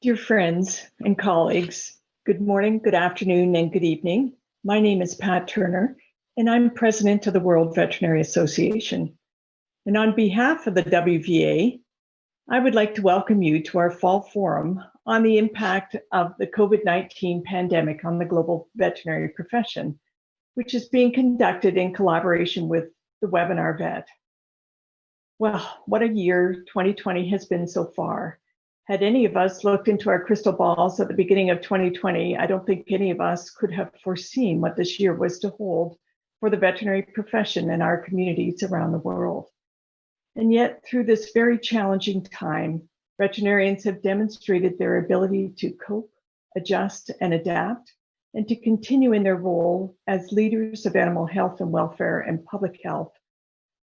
Dear friends and colleagues, good morning, good afternoon, and good evening. My name is Pat Turner, and I'm president of the World Veterinary Association. And on behalf of the WVA, I would like to welcome you to our fall forum on the impact of the COVID-19 pandemic on the global veterinary profession, which is being conducted in collaboration with the Webinar Vet. Well, what a year 2020 has been so far. Had any of us looked into our crystal balls at the beginning of 2020, I don't think any of us could have foreseen what this year was to hold for the veterinary profession and our communities around the world. And yet, through this very challenging time, veterinarians have demonstrated their ability to cope, adjust, and adapt, and to continue in their role as leaders of animal health and welfare and public health,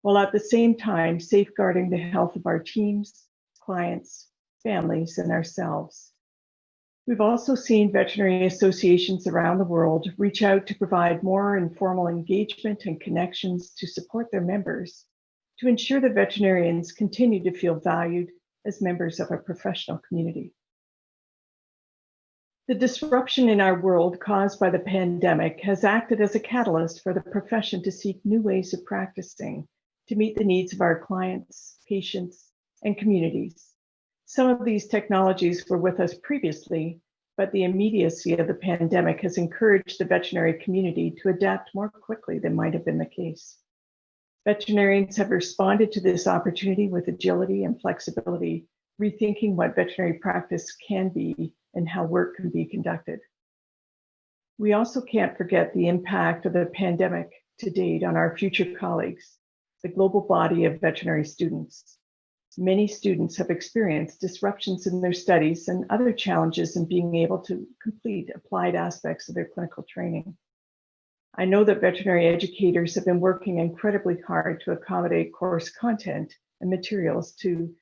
while at the same time safeguarding the health of our teams, clients, families, and ourselves. We've also seen veterinary associations around the world reach out to provide more informal engagement and connections to support their members, to ensure that veterinarians continue to feel valued as members of our professional community. The disruption in our world caused by the pandemic has acted as a catalyst for the profession to seek new ways of practicing to meet the needs of our clients, patients, and communities. Some of these technologies were with us previously, but the immediacy of the pandemic has encouraged the veterinary community to adapt more quickly than might have been the case. Veterinarians have responded to this opportunity with agility and flexibility, rethinking what veterinary practice can be and how work can be conducted. We also can't forget the impact of the pandemic to date on our future colleagues, the global body of veterinary students. Many students have experienced disruptions in their studies and other challenges in being able to complete applied aspects of their clinical training. I know that veterinary educators have been working incredibly hard to accommodate course content and materials to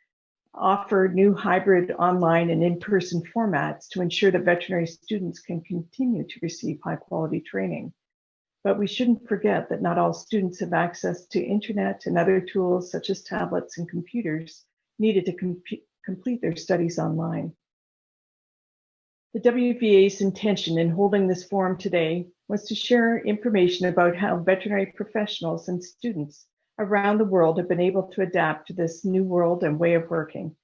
offer new hybrid online and in-person formats to ensure that veterinary students can continue to receive high-quality training. But we shouldn't forget that not all students have access to internet and other tools such as tablets and computers needed to complete their studies online. The WVA's intention in holding this forum today was to share information about how veterinary professionals and students around the world have been able to adapt to this new world and way of working,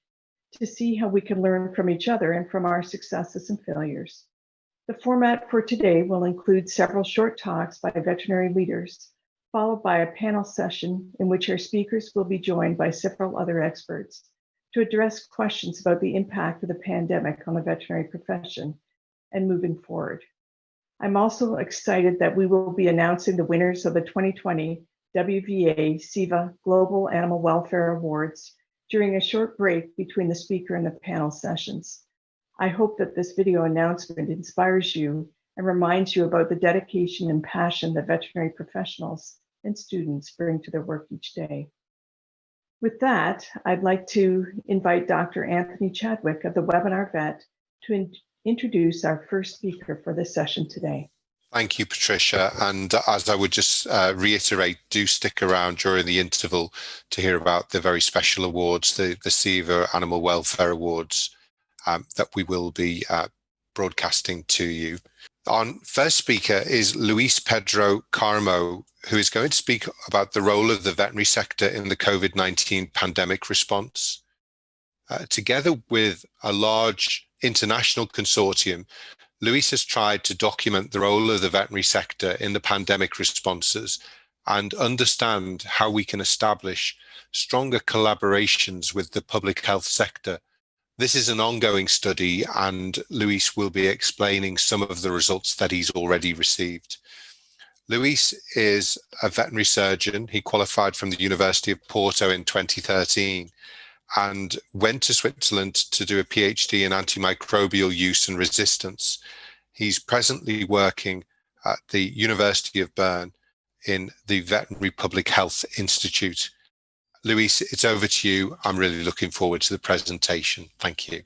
to see how we can learn from each other and from our successes and failures. The format for today will include several short talks by veterinary leaders, followed by a panel session in which our speakers will be joined by several other experts to address questions about the impact of the pandemic on the veterinary profession and moving forward. I'm also excited that we will be announcing the winners of the 2020 WVA SIVA Global Animal Welfare Awards during a short break between the speaker and the panel sessions. I hope that this video announcement inspires you and reminds you about the dedication and passion that veterinary professionals and students bring to their work each day. With that, I'd like to invite Dr. Anthony Chadwick of the Webinar Vet to introduce our first speaker for this session today. Thank you, Patricia. And as I would just reiterate, do stick around during the interval to hear about the very special awards, the SIVA Animal Welfare Awards that we will be broadcasting to you. Our first speaker is Luis Pedro Carmo, who is going to speak about the role of the veterinary sector in the COVID-19 pandemic response. Together with a large international consortium, Luis has tried to document the role of the veterinary sector in the pandemic responses and understand how we can establish stronger collaborations with the public health sector. This is an ongoing study, and Luis will be explaining some of the results that he's already received. Luis is a veterinary surgeon. He qualified from the University of Porto in 2013 and went to Switzerland to do a PhD in antimicrobial use and resistance. He's presently working at the University of Bern in the Veterinary Public Health Institute. Luis, it's over to you. I'm really looking forward to the presentation. Thank you.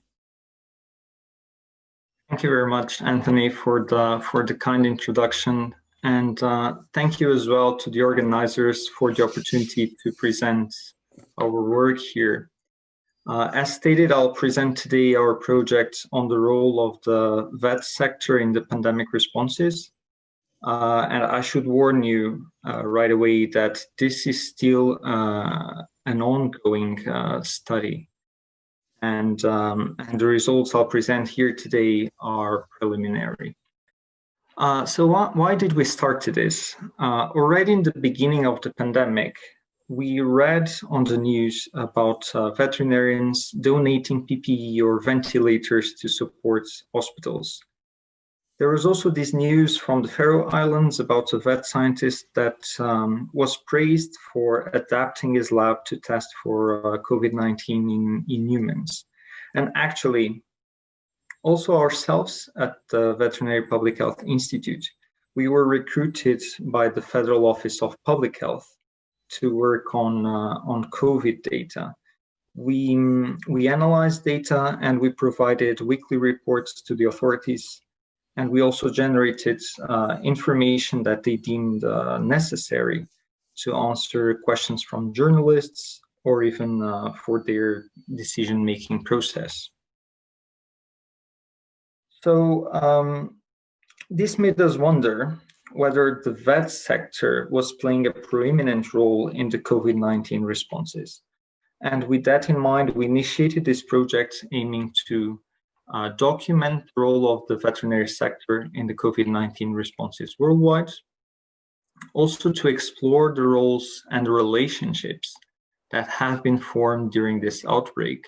Thank you very much, Anthony, for the kind introduction. And thank you as well to the organizers for the opportunity to present our work here. As stated, I'll present today our project on the role of the vet sector in the pandemic responses. And I should warn you right away that this is still an ongoing study. And the results I'll present here today are preliminary. So why did we start to this? Already in the beginning of the pandemic, we read on the news about veterinarians donating PPE or ventilators to support hospitals. There was also this news from the Faroe Islands about a vet scientist that was praised for adapting his lab to test for COVID-19 in humans. And actually, also ourselves at the Veterinary Public Health Institute, we were recruited by the Federal Office of Public Health to work on COVID data. We analyzed data and we provided weekly reports to the authorities, and we also generated information that they deemed necessary to answer questions from journalists or even for their decision-making process. So this made us wonder whether the vet sector was playing a preeminent role in the COVID-19 responses. And with that in mind, we initiated this project aiming to document the role of the veterinary sector in the COVID-19 responses worldwide, also to explore the roles and the relationships that have been formed during this outbreak,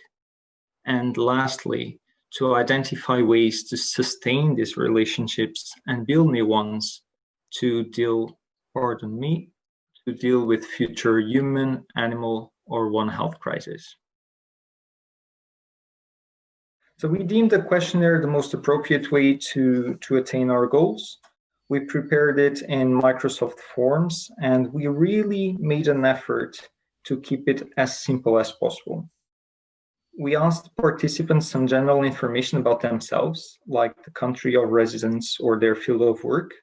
and lastly, to identify ways to sustain these relationships and build new ones to deal with future human, animal, or One Health crisis. So we deemed the questionnaire the most appropriate way to attain our goals. We prepared it in Microsoft Forms, and we really made an effort to keep it as simple as possible. We asked participants some general information about themselves, like the country of residence or their field of work.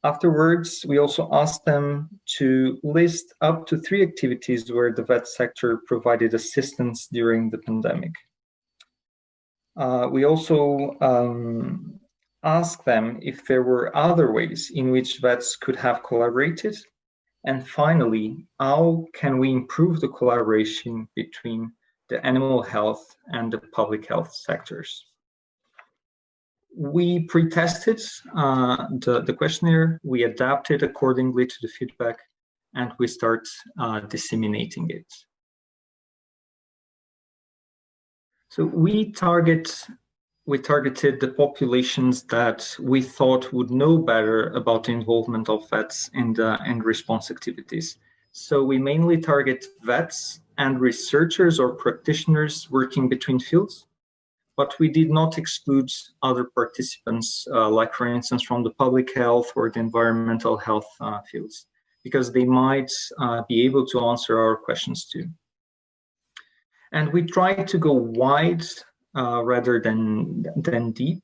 Afterwards, we also asked them to list up to 3 activities where the vet sector provided assistance during the pandemic. We also asked them if there were other ways in which vets could have collaborated. And finally, how can we improve the collaboration between the animal health and the public health sectors? We pre-tested the questionnaire, we adapted accordingly to the feedback, and we start disseminating it. So we targeted the populations that we thought would know better about the involvement of vets in response activities. So we mainly target vets and researchers or practitioners working between fields, but we did not exclude other participants, like for instance from the public health or the environmental health fields, because they might be able to answer our questions too. And we tried to go wide rather than deep.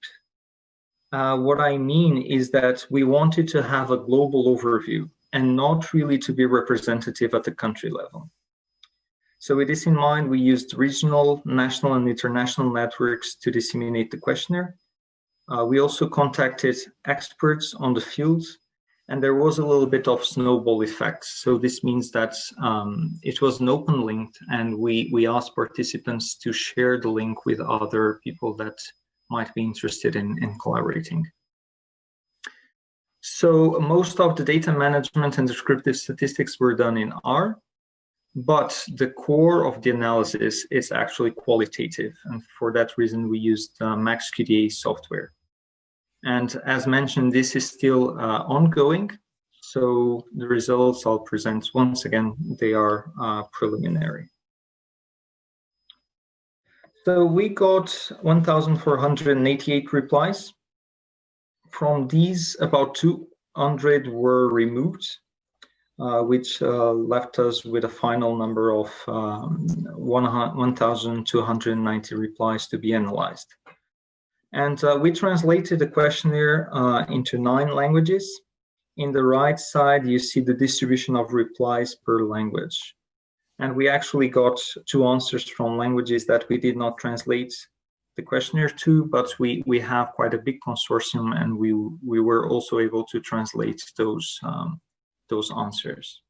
What I mean is that we wanted to have a global overview and not really to be representative at the country level. So with this in mind, we used regional, national, and international networks to disseminate the questionnaire. We also contacted experts on the field, and there was a little bit of snowball effect. So this means that it was an open link, and we asked participants to share the link with other people that might be interested in collaborating. So most of the data management and descriptive statistics were done in R, but the core of the analysis is actually qualitative. And for that reason, we used MaxQDA software. And as mentioned, this is still ongoing. So the results I'll present once again, they are preliminary. So we got 1,488 replies. From these, about 200 were removed, which left us with a final number of 1,290 replies to be analyzed. And we translated the questionnaire into 9 languages. In the right side, you see the distribution of replies per language. And we actually got 2 answers from languages that we did not translate the questionnaire to, but we have quite a big consortium, and we were also able to translate those answers.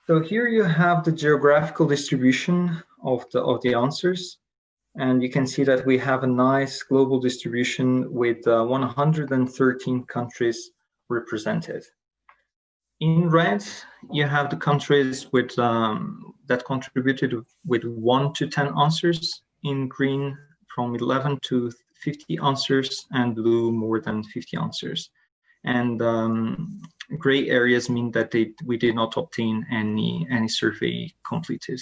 So here you have the geographical distribution of the answers, and you can see that we have a nice global distribution with 113 countries represented. In red, you have the countries with that contributed with 1 to 10 answers. In green, from 11 to 50 answers, and blue, more than 50 answers. And gray areas mean that we did not obtain any survey completed.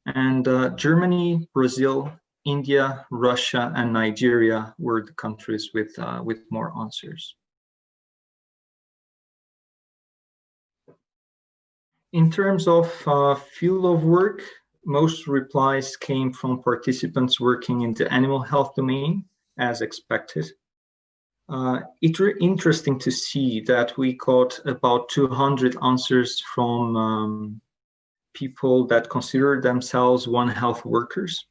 And Germany, Brazil, India, Russia, and Nigeria were the countries with more answers. In terms of field of work, most replies came from participants working in the animal health domain, as expected. It's interesting to see that we got about 200 answers from people that consider themselves One Health workers.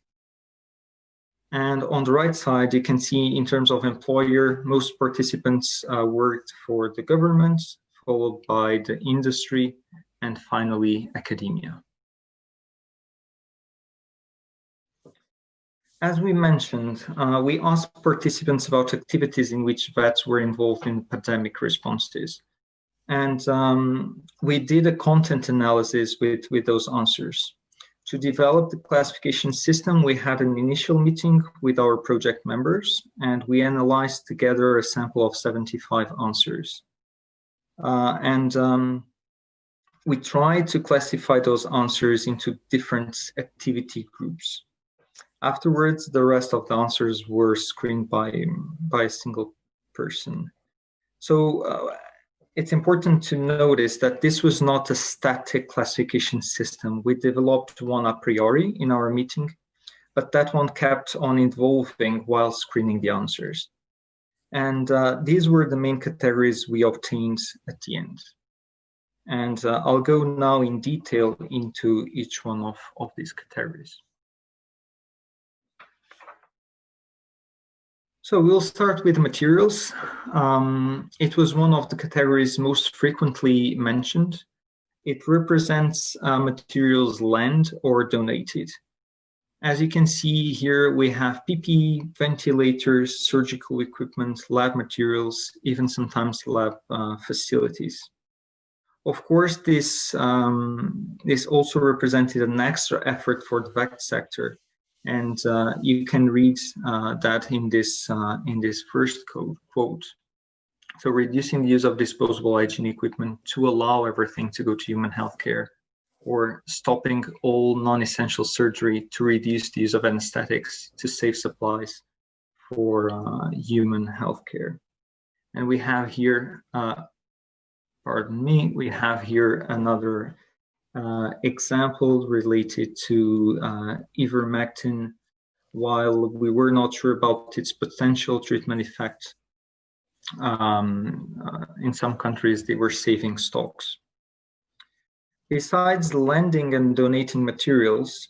And on the right side, you can see in terms of employer, most participants worked for the government, followed by the industry, and finally academia. As we mentioned, we asked participants about activities in which vets were involved in pandemic responses. And we did a content analysis with those answers. To develop the classification system, we had an initial meeting with our project members, and we analyzed together a sample of 75 answers. We tried to classify those answers into different activity groups. Afterwards, the rest of the answers were screened by a single person. So it's important to notice that this was not a static classification system. We developed one a priori in our meeting, but that one kept on evolving while screening the answers. And these were the main categories we obtained at the end. And I'll go now in detail into each one of these categories. So we'll start with materials. It was one of the categories most frequently mentioned. It represents materials lent or donated. As you can see here, we have PPE, ventilators, surgical equipment, lab materials, even sometimes lab facilities. Of course, this also represented an extra effort for the vet sector, and you can read that in this first quote. So, reducing the use of disposable hygiene equipment to allow everything to go to human healthcare, or stopping all non-essential surgery to reduce the use of anesthetics to save supplies for human healthcare. And we have here. Pardon me, we have here another example related to ivermectin. While we were not sure about its potential treatment effect, in some countries they were saving stocks. Besides lending and donating materials,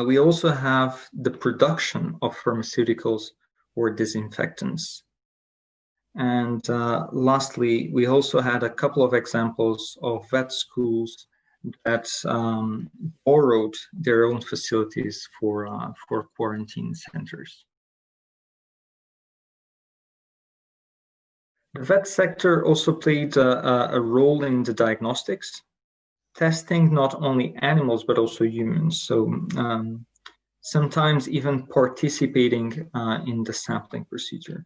we also have the production of pharmaceuticals or disinfectants. And lastly, we also had a couple of examples of vet schools that borrowed their own facilities for quarantine centers. The vet sector also played a role in the diagnostics, testing not only animals but also humans. So sometimes even participating in the sampling procedure.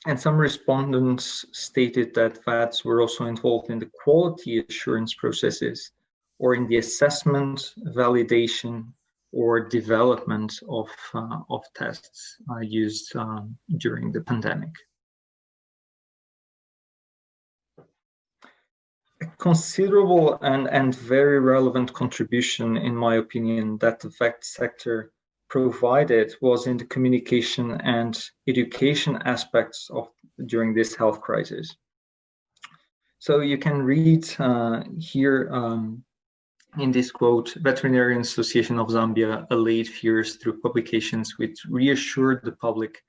And some respondents stated that vets were also involved in the quality assurance processes or in the assessment, validation, or development of tests used during the pandemic. A considerable and very relevant contribution, in my opinion, that the vet sector provided was in the communication and education aspects of during this health crisis. So you can read here in this quote, Veterinary Association of Zambia allayed fears through publications which reassured the public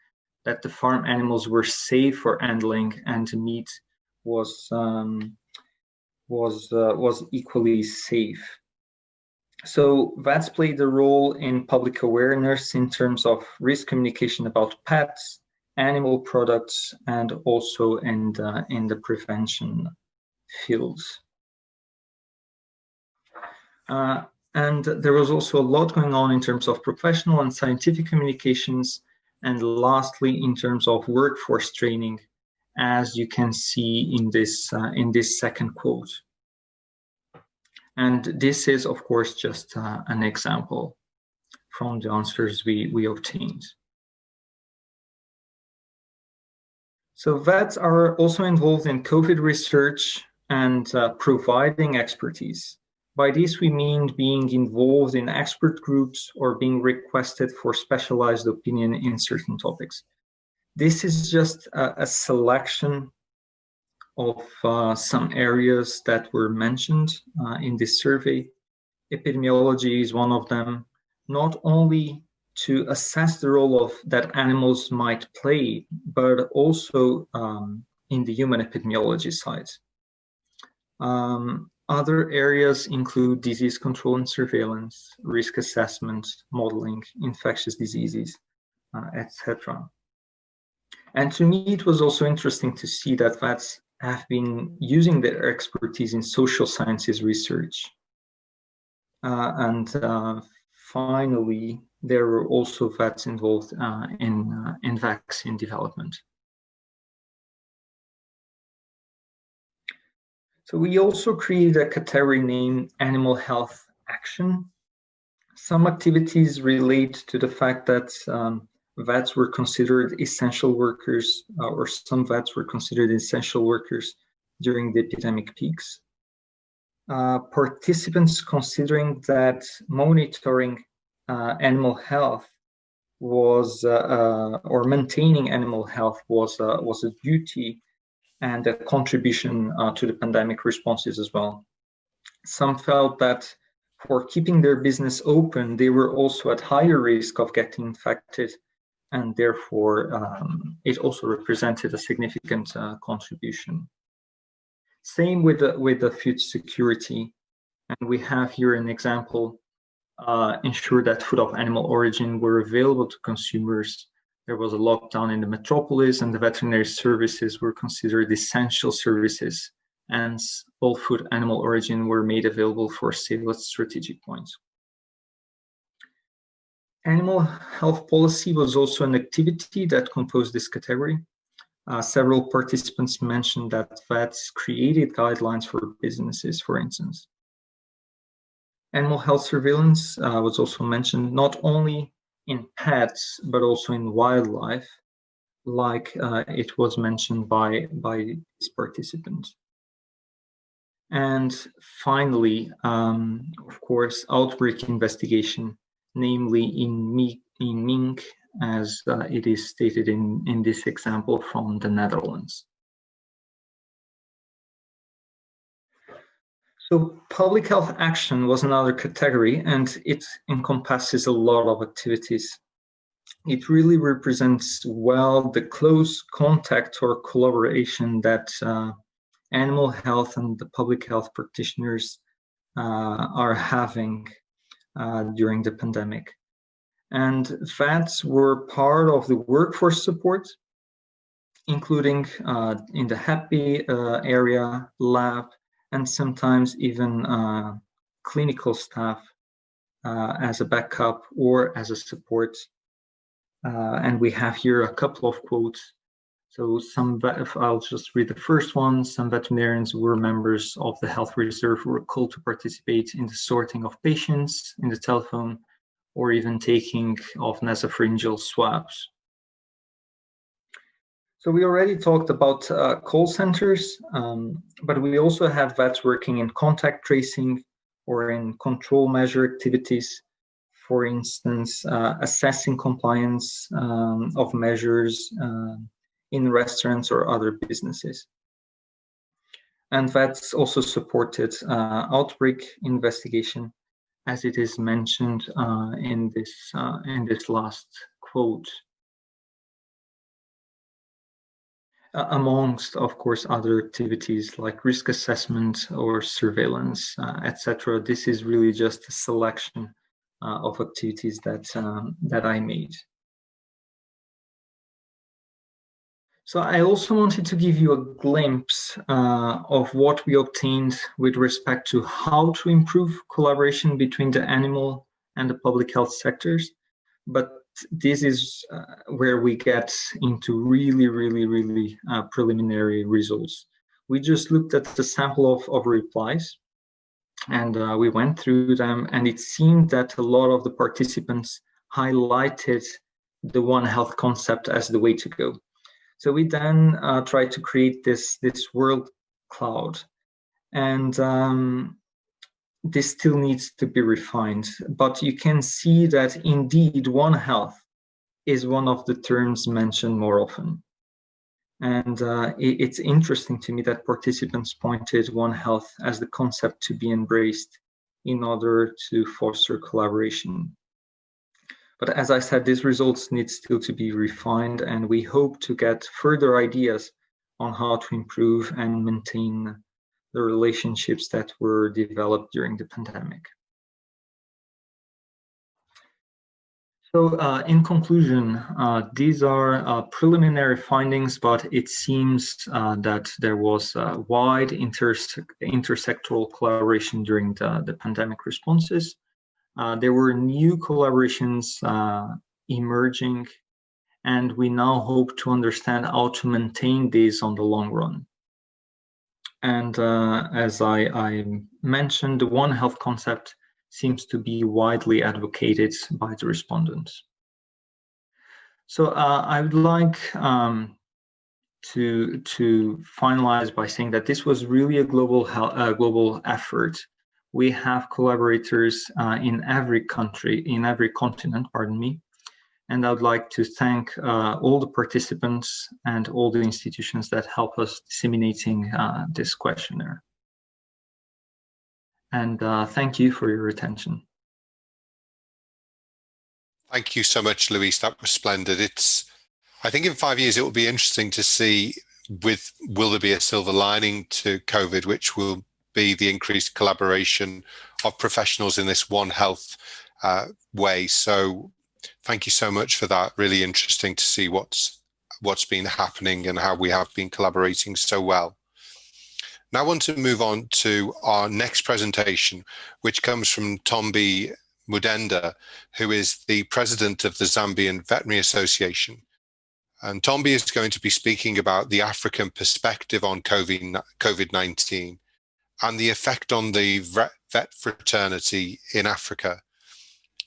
that the farm animals were safe for handling and the meat was equally safe. So vets played a role in public awareness in terms of risk communication about pets, animal products, and also in the prevention fields. And there was also a lot going on in terms of professional and scientific communications, and lastly, in terms of workforce training, as you can see in this second quote. And this is, of course, just an example from the answers we obtained. So vets are also involved in COVID research and providing expertise. By this, we mean being involved in expert groups or being requested for specialized opinion in certain topics. This is just a selection of some areas that were mentioned in this survey. Epidemiology is one of them, not only to assess the role of that animals might play, but also in the human epidemiology side. Other areas include disease control and surveillance, risk assessment, modeling, infectious diseases, etc. And to me, it was also interesting to see that vets have been using their expertise in social sciences research. Finally, there were also vets involved in vaccine development. So we also created a category named Animal Health Action. Some activities relate to the fact that vets were considered essential workers, or some vets were considered essential workers during the epidemic peaks. Participants considering that monitoring animal health was, or maintaining animal health was a duty and a contribution to the pandemic responses as well. Some felt that for keeping their business open, they were also at higher risk of getting infected, and therefore it also represented a significant contribution. Same with the food security, and we have here an example, ensure that food of animal origin were available to consumers. There was a lockdown in the metropolis, and the veterinary services were considered essential services, and all food animal origin were made available for sale at strategic points. Animal health policy was also an activity that composed this category. Several participants mentioned that vets created guidelines for businesses, for instance. Animal health surveillance was also mentioned, not only in pets, but also in wildlife, like it was mentioned by this participant. And finally, of course, outbreak investigation, namely in mink, as it is stated in this example from the Netherlands. So public health action was another category, and it encompasses a lot of activities. It really represents well the close contact or collaboration that animal health and the public health practitioners are having during the pandemic. And vets were part of the workforce support, including in the HAPPY area, lab, and sometimes even clinical staff as a backup or as a support. And we have here a couple of quotes. So I'll just read the first one. Some veterinarians who were members of the health reserve were called to participate in the sorting of patients in the telephone, or even taking of nasopharyngeal swabs. So we already talked about call centers, but we also have vets working in contact tracing or in control measure activities. For instance, assessing compliance of measures in restaurants or other businesses. And that's also supported outbreak investigation, as it is mentioned in this last quote. Amongst, of course, other activities like risk assessment or surveillance, etc. This is really just a selection of activities that I made. So I also wanted to give you a glimpse of what we obtained with respect to how to improve collaboration between the animal and the public health sectors. But this is where we get into really preliminary results. We just looked at the sample of replies, and we went through them, and it seemed that a lot of the participants highlighted the One Health concept as the way to go. So we then tried to create this world cloud, and this still needs to be refined. But you can see that indeed One Health is one of the terms mentioned more often. And it's interesting to me that participants pointed One Health as the concept to be embraced in order to foster collaboration. But as I said, these results need still to be refined, and we hope to get further ideas on how to improve and maintain the relationships that were developed during the pandemic. So in conclusion, these are preliminary findings, but it seems that there was wide intersectoral collaboration during the pandemic responses. There were new collaborations emerging, and we now hope to understand how to maintain these on the long run. And as I mentioned, the One Health concept seems to be widely advocated by the respondents. So I would like to finalize by saying that this was really a global effort. We have collaborators in every country, in every continent, pardon me. And I would like to thank all the participants and all the institutions that help us disseminating this questionnaire. And thank you for your attention. Thank you so much, Luis. That was splendid. I think in 5 years, it will be interesting to see will there be a silver lining to COVID, which will be the increased collaboration of professionals in this One Health way. So thank you so much for that. Really interesting to see what's been happening and how we have been collaborating so well. Now I want to move on to our next presentation, which comes from Tombi Mudenda, who is the president of the Zambian Veterinary Association. And Tombi is going to be speaking about the African perspective on COVID-19 and the effect on the vet fraternity in Africa.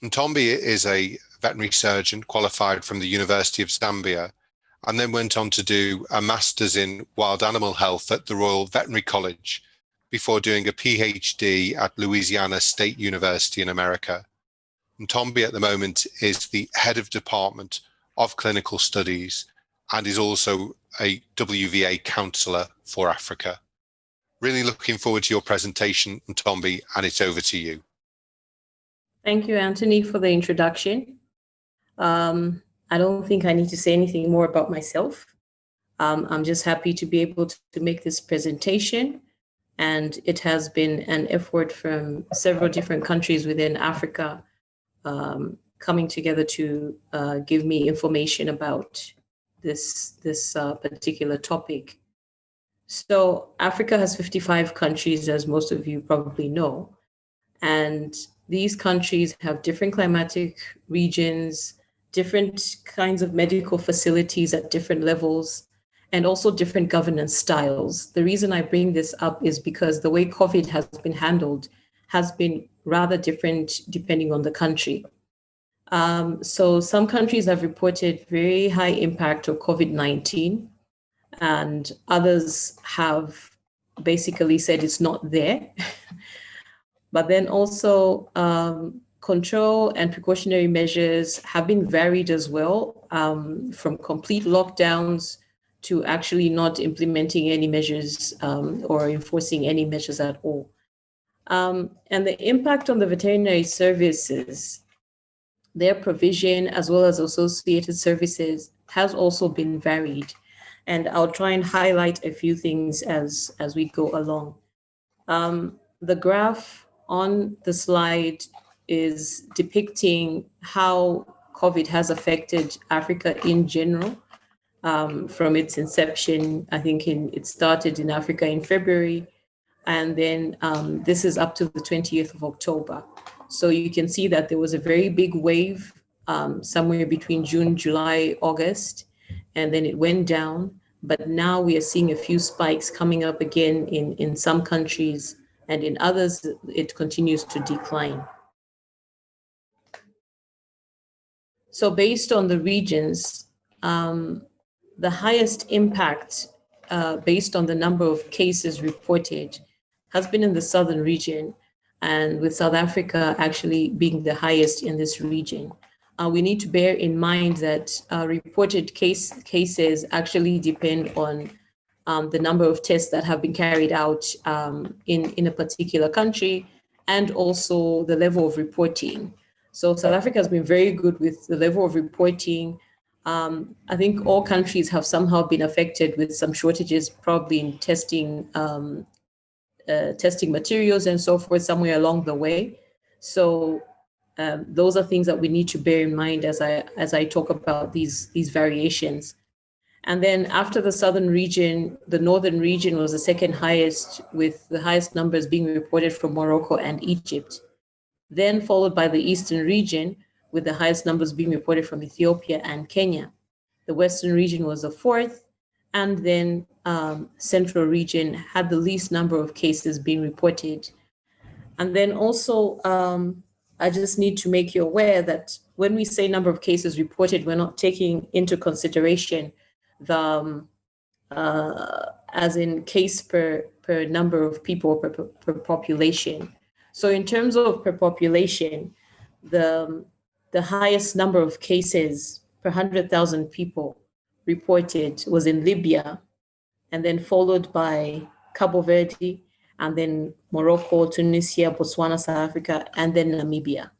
And Tombi is a veterinary surgeon qualified from the University of Zambia, and then went on to do a master's in wild animal health at the Royal Veterinary College before doing a PhD at Louisiana State University in America. And Tombi at the moment is the head of department of clinical studies and is also a WVA counselor for Africa. Really looking forward to your presentation, Tombi, and it's over to you. Thank you, Anthony, for the introduction. I don't think I need to say anything more about myself. I'm just happy to be able to make this presentation, and it has been an effort from several different countries within Africa coming together to give me information about this particular topic. So Africa has 55 countries, as most of you probably know, and these countries have different climatic regions, different kinds of medical facilities at different levels, and also different governance styles. The reason I bring this up is because the way COVID has been handled has been rather different depending on the country. So some countries have reported very high impact of COVID-19, and others have basically said it's not there. But then also control and precautionary measures have been varied as well, from complete lockdowns to actually not implementing any measures or enforcing any measures at all. And the impact on the veterinary services, their provision as well as associated services has also been varied. And I'll try and highlight a few things as we go along. The graph on the slide is depicting how COVID has affected Africa in general. From its inception, I think it started in Africa in February, and then this is up to the 20th of October. So you can see that there was a very big wave somewhere between June, July, August, and then it went down. But now we are seeing a few spikes coming up again in some countries, and in others, it continues to decline. So based on the regions, the highest impact based on the number of cases reported has been in the southern region, and with South Africa actually being the highest in this region. We need to bear in mind that reported cases actually depend on the number of tests that have been carried out in a particular country, and also the level of reporting. So South Africa has been very good with the level of reporting. I think all countries have somehow been affected with some shortages, probably in testing materials and so forth somewhere along the way. So those are things that we need to bear in mind as I talk about these variations. And then after the southern region, the northern region was the second highest, with the highest numbers being reported from Morocco and Egypt. Then followed by the eastern region, with the highest numbers being reported from Ethiopia and Kenya. The western region was the fourth, and then central region had the least number of cases being reported. And then also, I just need to make you aware that when we say number of cases reported, we're not taking into consideration the as in case per number of people per population. So in terms of per population, the highest number of cases per 100,000 people reported was in Libya, and then followed by Cabo Verde, and then Morocco, Tunisia, Botswana, South Africa, and then Namibia.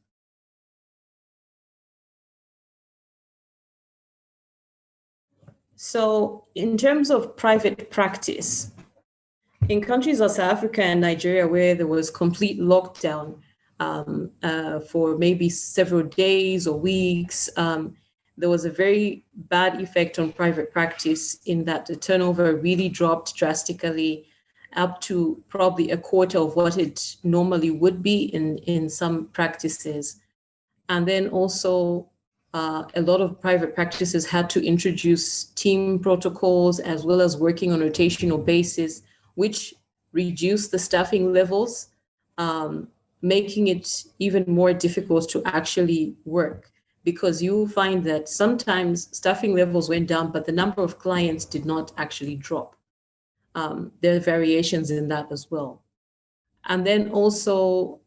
So in terms of private practice, in countries like South Africa and Nigeria, where there was complete lockdown for maybe several days or weeks, there was a very bad effect on private practice in that the turnover really dropped drastically, up to probably a quarter of what it normally would be in some practices. And then also a lot of private practices had to introduce team protocols as well as working on a rotational basis, which reduced the staffing levels, making it even more difficult to actually work, because you find that sometimes staffing levels went down, but the number of clients did not actually drop. There are variations in that as well. And then also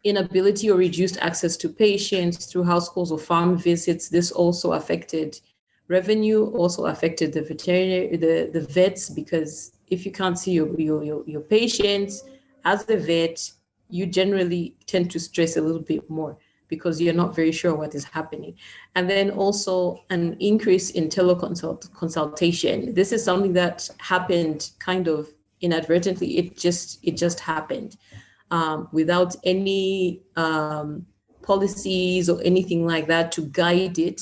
inability or reduced access to patients through house calls or farm visits. This also affected revenue, also affected the veterinary, the vets, because if you can't see your patients as the vet, you generally tend to stress a little bit more because you're not very sure what is happening. And then also an increase in teleconsultation. This is something that happened kind of inadvertently. It just happened without any policies or anything like that to guide it.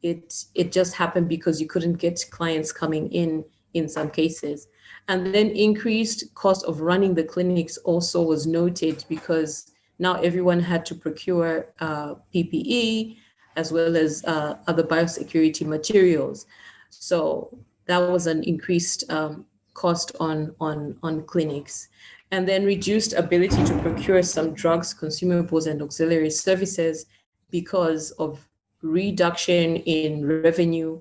It just happened because you couldn't get clients coming in some cases. And then increased cost of running the clinics also was noted, because now everyone had to procure PPE as well as other biosecurity materials. So that was an increased cost on clinics. And then reduced ability to procure some drugs, consumables, and auxiliary services because of reduction in revenue,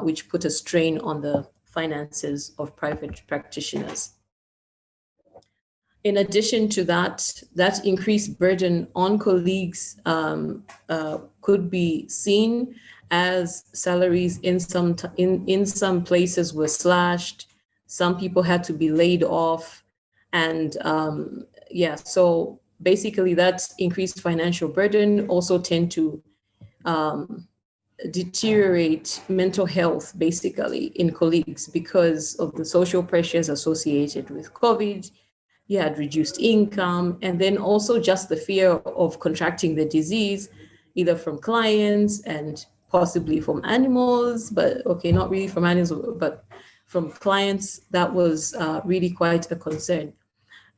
which put a strain on the finances of private practitioners. In addition to that, that increased burden on colleagues could be seen as salaries in some places were slashed, some people had to be laid off, and so basically that increased financial burden also tend to deteriorate mental health basically in colleagues because of the social pressures associated with COVID. You had reduced income, and then also just the fear of contracting the disease, either from clients and possibly from animals, but okay, not really from animals, but from clients. That was really quite a concern.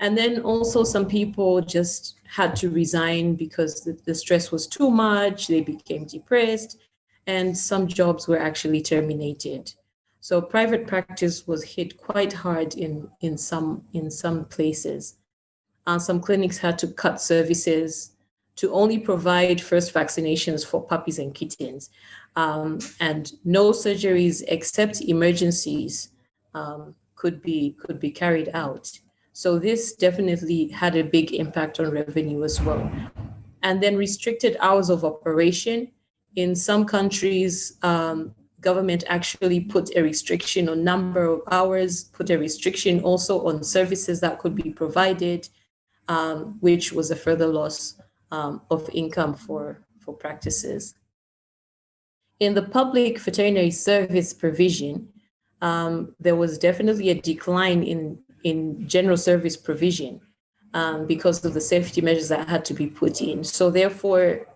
And then also some people just had to resign because the stress was too much, they became depressed, and some jobs were actually terminated. So private practice was hit quite hard in some places. Some clinics had to cut services to only provide first vaccinations for puppies and kittens, and no surgeries except emergencies could be carried out. So this definitely had a big impact on revenue as well. And then restricted hours of operation. In some countries, government actually put a restriction on number of hours, put a restriction also on services that could be provided, which was a further loss of income for practices. In the public veterinary service provision, there was definitely a decline in general service provision because of the safety measures that had to be put in. So therefore,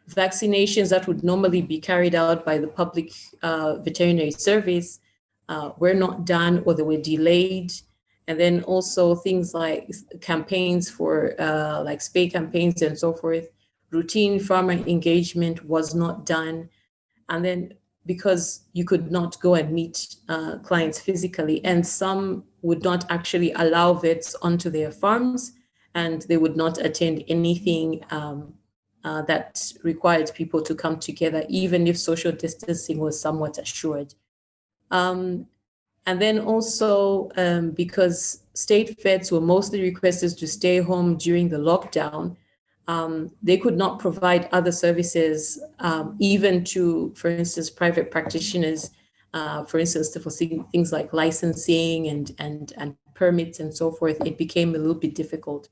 vaccinations that would normally be carried out by the public veterinary service were not done, or they were delayed. And then also things like campaigns for like spay campaigns and so forth, routine farmer engagement was not done. And then because you could not go and meet clients physically, and some would not actually allow vets onto their farms, and they would not attend anything that required people to come together, even if social distancing was somewhat assured. And then also because state vets were mostly requested to stay home during the lockdown, they could not provide other services, even to, for instance, private practitioners, for instance, for things like licensing and permits and so forth. It became a little bit difficult.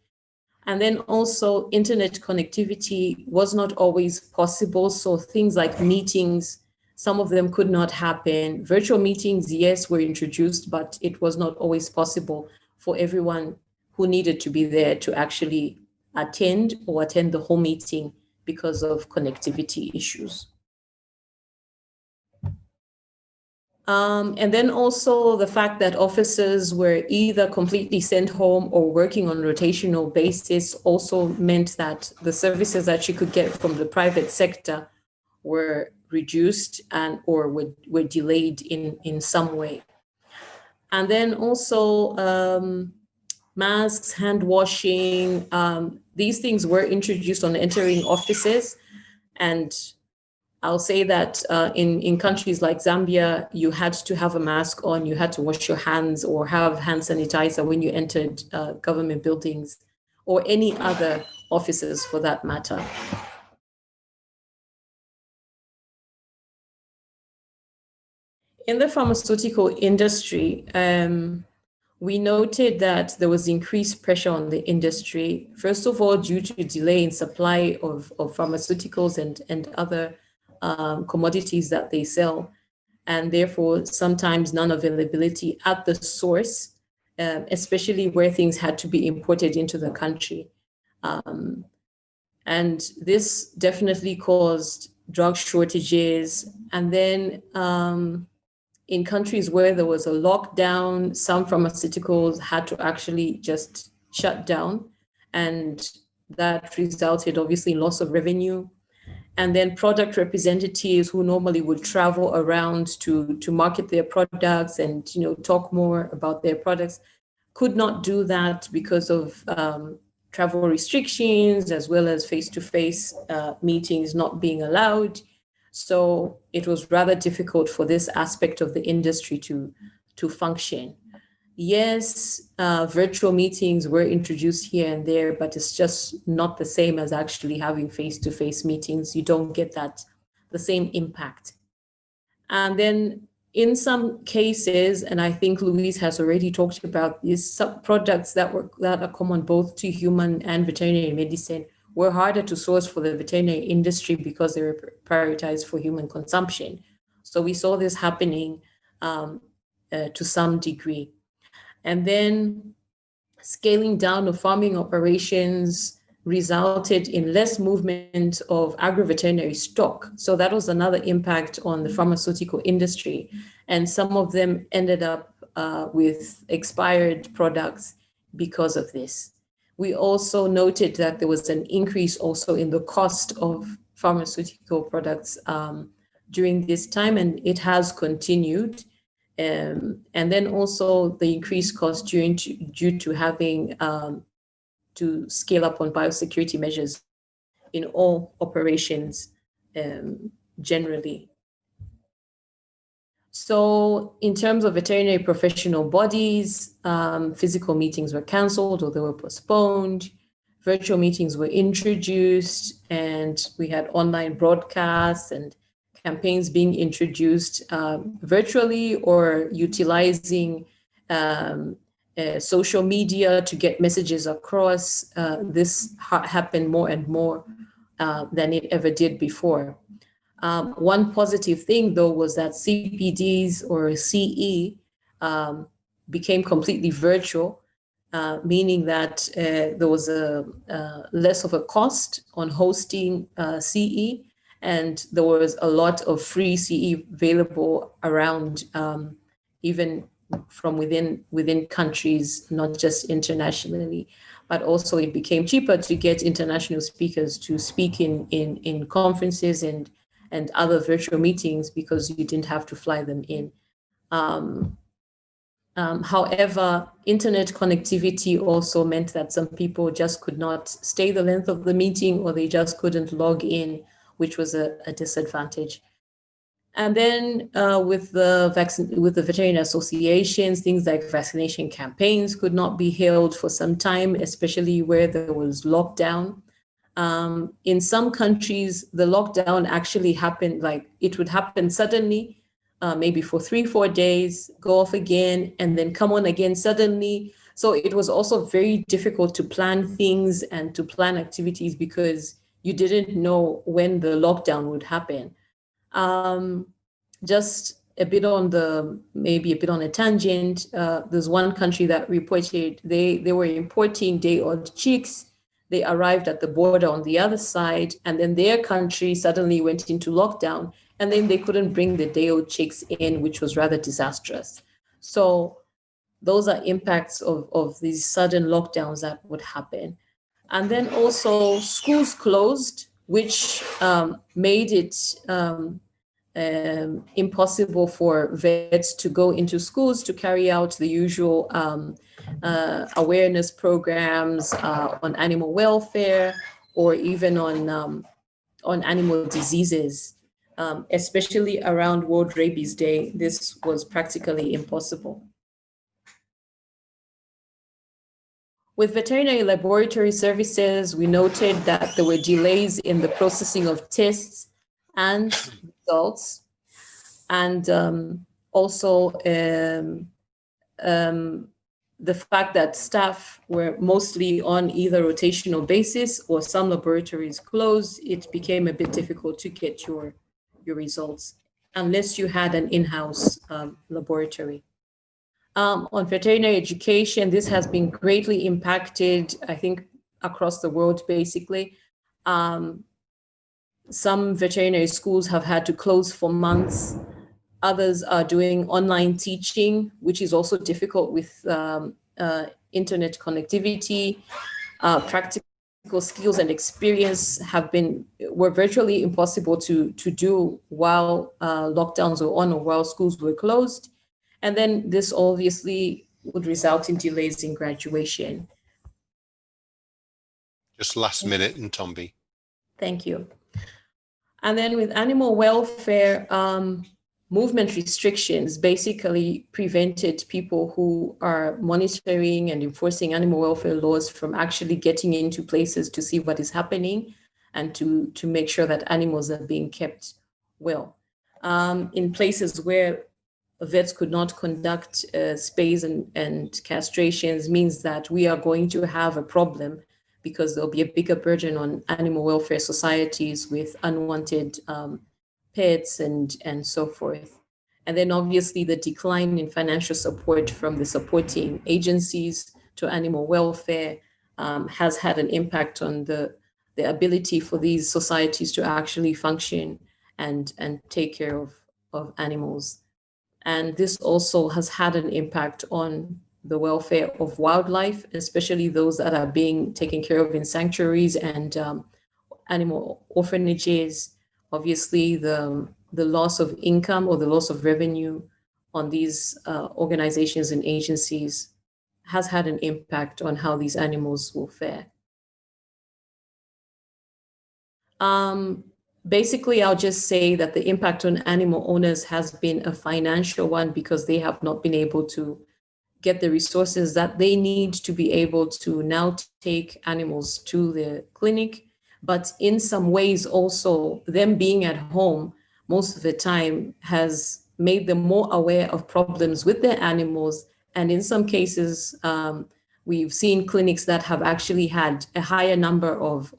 And then also internet connectivity was not always possible. So things like meetings, some of them could not happen. Virtual meetings, yes, were introduced, but it was not always possible for everyone who needed to be there to actually attend the whole meeting because of connectivity issues. And then also the fact that officers were either completely sent home or working on rotational basis also meant that the services that you could get from the private sector were reduced and or were delayed in some way. And then also masks, hand washing, these things were introduced on entering offices. And I'll say that in countries like Zambia, you had to have a mask on, you had to wash your hands or have hand sanitizer when you entered government buildings or any other offices for that matter. In the pharmaceutical industry, we noted that there was increased pressure on the industry, first of all, due to delay in supply of pharmaceuticals and other commodities that they sell, and therefore sometimes non-availability at the source, especially where things had to be imported into the country. And this definitely caused drug shortages. And then in countries where there was a lockdown, some pharmaceuticals had to actually just shut down, and that resulted obviously in loss of revenue. And then product representatives who normally would travel around to market their products and talk more about their products could not do that because of travel restrictions, as well as face-to-face meetings not being allowed. So it was rather difficult for this aspect of the industry to function. Yes, virtual meetings were introduced here and there, but it's just not the same as actually having face-to-face meetings. You don't get that the same impact. And then in some cases, and I think Louise has already talked about these products that are common both to human and veterinary medicine, were harder to source for the veterinary industry because they were prioritized for human consumption. So we saw this happening to some degree. And then scaling down of farming operations resulted in less movement of agroveterinary stock. So that was another impact on the pharmaceutical industry. And some of them ended up with expired products because of this. We also noted that there was an increase also in the cost of pharmaceutical products during this time, and it has continued. And then also the increased cost due to having to scale up on biosecurity measures in all operations generally. So in terms of veterinary professional bodies, physical meetings were canceled or they were postponed. Virtual meetings were introduced, and we had online broadcasts and campaigns being introduced virtually or utilizing social media to get messages across. This happened more and more than it ever did before. One positive thing, though, was that CPDs or CE became completely virtual, meaning that there was a less of a cost on hosting CE, and there was a lot of free CE available around, even from within countries, not just internationally, but also it became cheaper to get international speakers to speak in conferences and other virtual meetings because you didn't have to fly them in. However, internet connectivity also meant that some people just could not stay the length of the meeting, or they just couldn't log in, which was a disadvantage. And then with the veterinary associations, things like vaccination campaigns could not be held for some time, especially where there was lockdown. In some countries, the lockdown actually happened, like it would happen suddenly, maybe for 3-4 days, go off again, and then come on again suddenly. So it was also very difficult to plan things and to plan activities because you didn't know when the lockdown would happen. Just a bit on a tangent, there's one country that reported they were importing day-old chicks. They arrived at the border on the other side, and then their country suddenly went into lockdown, and then they couldn't bring the day-old chicks in, which was rather disastrous. So those are impacts of these sudden lockdowns that would happen. And then also schools closed, which made it impossible for vets to go into schools to carry out the usual awareness programs on animal welfare, or even on animal diseases, especially around World Rabies Day. This was practically impossible. With veterinary laboratory services, we noted that there were delays in the processing of tests and results, and also the fact that staff were mostly on either rotational basis or some laboratories closed. It became a bit difficult to get your results unless you had an in-house laboratory. On veterinary education, this has been greatly impacted, I think, across the world, basically. Some veterinary schools have had to close for months. Others are doing online teaching, which is also difficult with internet connectivity. Practical skills and experience were virtually impossible to do while lockdowns were on or while schools were closed. And then this obviously would result in delays in graduation. Just last minute, Ntombi. Thank you. And then with animal welfare, movement restrictions basically prevented people who are monitoring and enforcing animal welfare laws from actually getting into places to see what is happening and to make sure that animals are being kept well. In places where vets could not conduct spays and castrations means that we are going to have a problem, because there'll be a bigger burden on animal welfare societies with unwanted pets and so forth. And then obviously the decline in financial support from the supporting agencies to animal welfare has had an impact on the ability for these societies to actually function and take care of animals. And this also has had an impact on the welfare of wildlife, especially those that are being taken care of in sanctuaries and animal orphanages. Obviously, the loss of income or the loss of revenue on these organizations and agencies has had an impact on how these animals will fare. Basically, I'll just say that the impact on animal owners has been a financial one, because they have not been able to get the resources that they need to be able to now take animals to the clinic. But in some ways also, them being at home most of the time has made them more aware of problems with their animals. And in some cases, we've seen clinics that have actually had a higher number of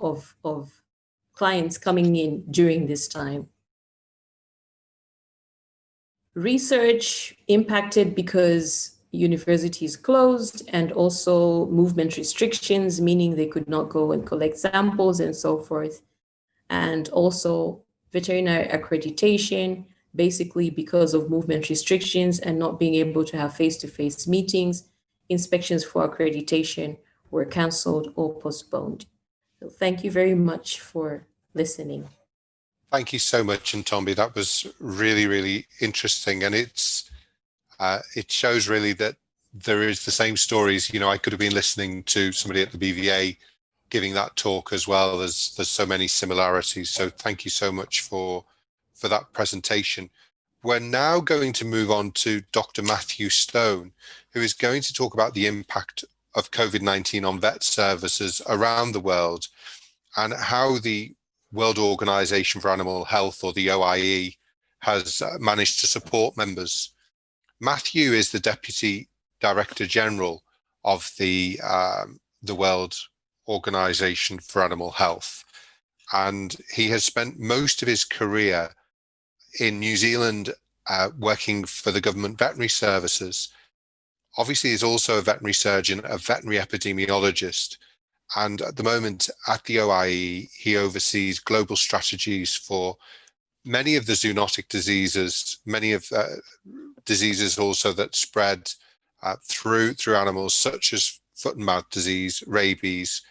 clients coming in during this time. Research impacted because universities closed, and also movement restrictions, meaning they could not go and collect samples and so forth. And also veterinary accreditation, basically because of movement restrictions and not being able to have face-to-face meetings, inspections for accreditation were canceled or postponed. So thank you very much for listening. Thank you so much, Ntombi. That was really, really interesting. And it shows really that there is the same stories. You know, I could have been listening to somebody at the WVA giving that talk as well. There's so many similarities. So thank you so much for that presentation. We're now going to move on to Dr. Matthew Stone, who is going to talk about the impact of COVID-19 on vet services around the world, and how the World Organization for Animal Health, or the OIE, has managed to support members. Matthew is the Deputy Director General of the World Organization for Animal Health, and he has spent most of his career in New Zealand working for the government veterinary services. Obviously, he's also a veterinary surgeon, a veterinary epidemiologist, and at the moment at the OIE, he oversees global strategies for many of the zoonotic diseases, many of diseases also that spread through animals, such as foot and mouth disease, rabies,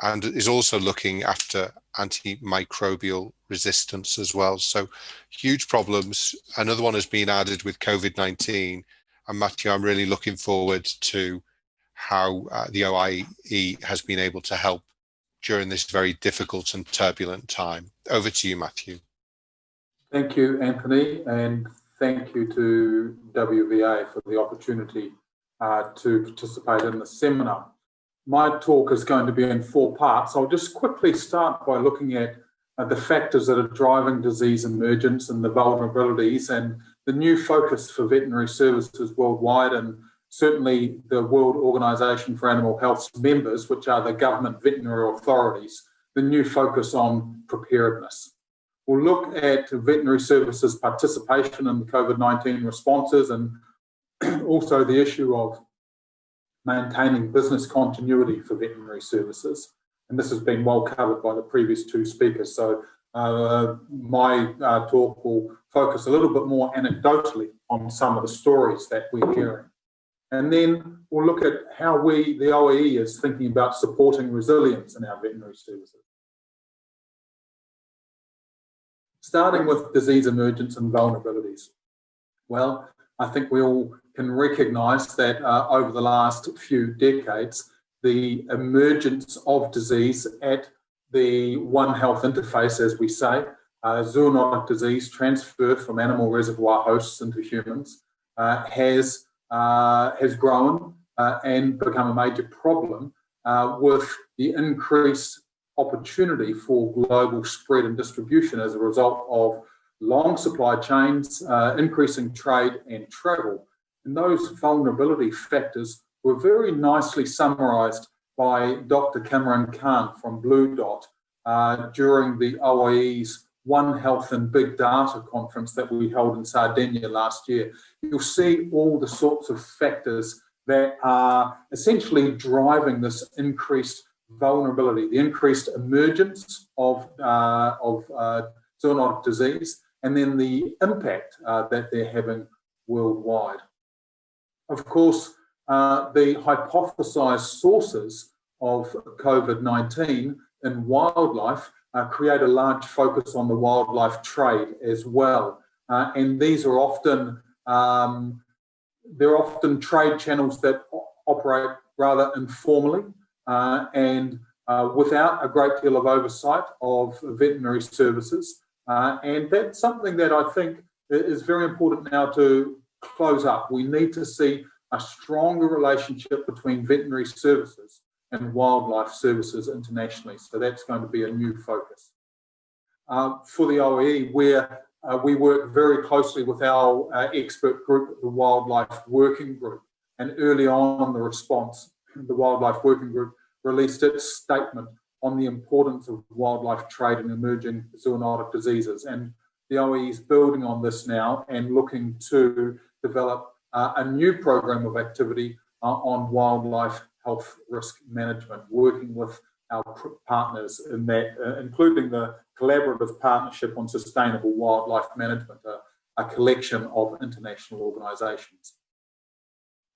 and is also looking after antimicrobial resistance as well. So huge problems. Another one has been added with COVID-19. And Matthew, I'm really looking forward to how the OIE has been able to help during this very difficult and turbulent time. Over to you, Matthew. Thank you, Anthony, and thank you to WVA for the opportunity to participate in the seminar. My talk is going to be in 4 parts. I'll just quickly start by looking at the factors that are driving disease emergence and the vulnerabilities, and the new focus for veterinary services worldwide, and certainly the World Organization for Animal Health's members, which are the government veterinary authorities, the new focus on preparedness. We'll look at veterinary services participation in the COVID-19 responses, and also the issue of maintaining business continuity for veterinary services. And this has been well covered by the previous 2 speakers. So my talk will focus a little bit more anecdotally on some of the stories that we're hearing. And then we'll look at how the OIE is thinking about supporting resilience in our veterinary services. Starting with disease emergence and vulnerabilities. Well, I think we all can recognise that over the last few decades, the emergence of disease at the One Health interface, as we say, zoonotic disease transfer from animal reservoir hosts into humans, has grown and become a major problem with the increased opportunity for global spread and distribution as a result of long supply chains, increasing trade and travel. And those vulnerability factors were very nicely summarised by Dr. Cameron Khan from Blue Dot during the OIE's One Health and Big Data conference that we held in Sardinia last year. You'll see all the sorts of factors that are essentially driving this increased vulnerability, the increased emergence of zoonotic disease, and then the impact that they're having worldwide. Of course, the hypothesized sources of COVID-19 in wildlife create a large focus on the wildlife trade as well. And these are often, they're often trade channels that operate rather informally and without a great deal of oversight of veterinary services. And that's something that I think is very important now to close up. We need to see a stronger relationship between veterinary services and wildlife services internationally. So that's going to be a new focus. For the OIE, where we work very closely with our expert group, the Wildlife Working Group. And early on in the response, the Wildlife Working Group released its statement on the importance of wildlife trade and emerging zoonotic diseases. And the OIE is building on this now and looking to develop a new program of activity on wildlife health risk management, working with our partners in that, including the Collaborative Partnership on Sustainable Wildlife Management, a collection of international organisations.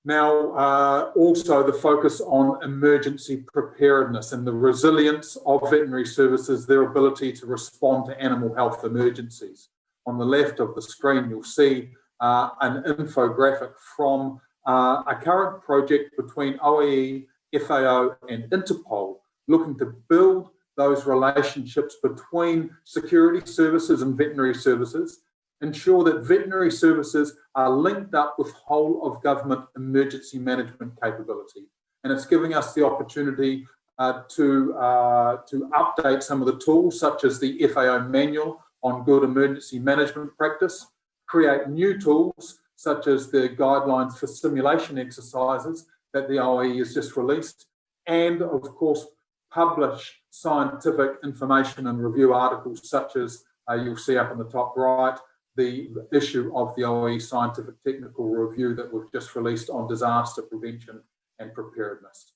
Now, also the focus on emergency preparedness and the resilience of veterinary services, their ability to respond to animal health emergencies. On the left of the screen, you'll see an infographic from a current project between OIE, FAO and Interpol, looking to build those relationships between security services and veterinary services, ensure that veterinary services are linked up with whole of government emergency management capability. And it's giving us the opportunity to update some of the tools, such as the FAO manual on good emergency management practice, create new tools, such as the guidelines for simulation exercises that the OIE has just released, and of course, publish scientific information and review articles, such as you'll see up in the top right, the issue of the OIE Scientific Technical Review that we've just released on disaster prevention and preparedness.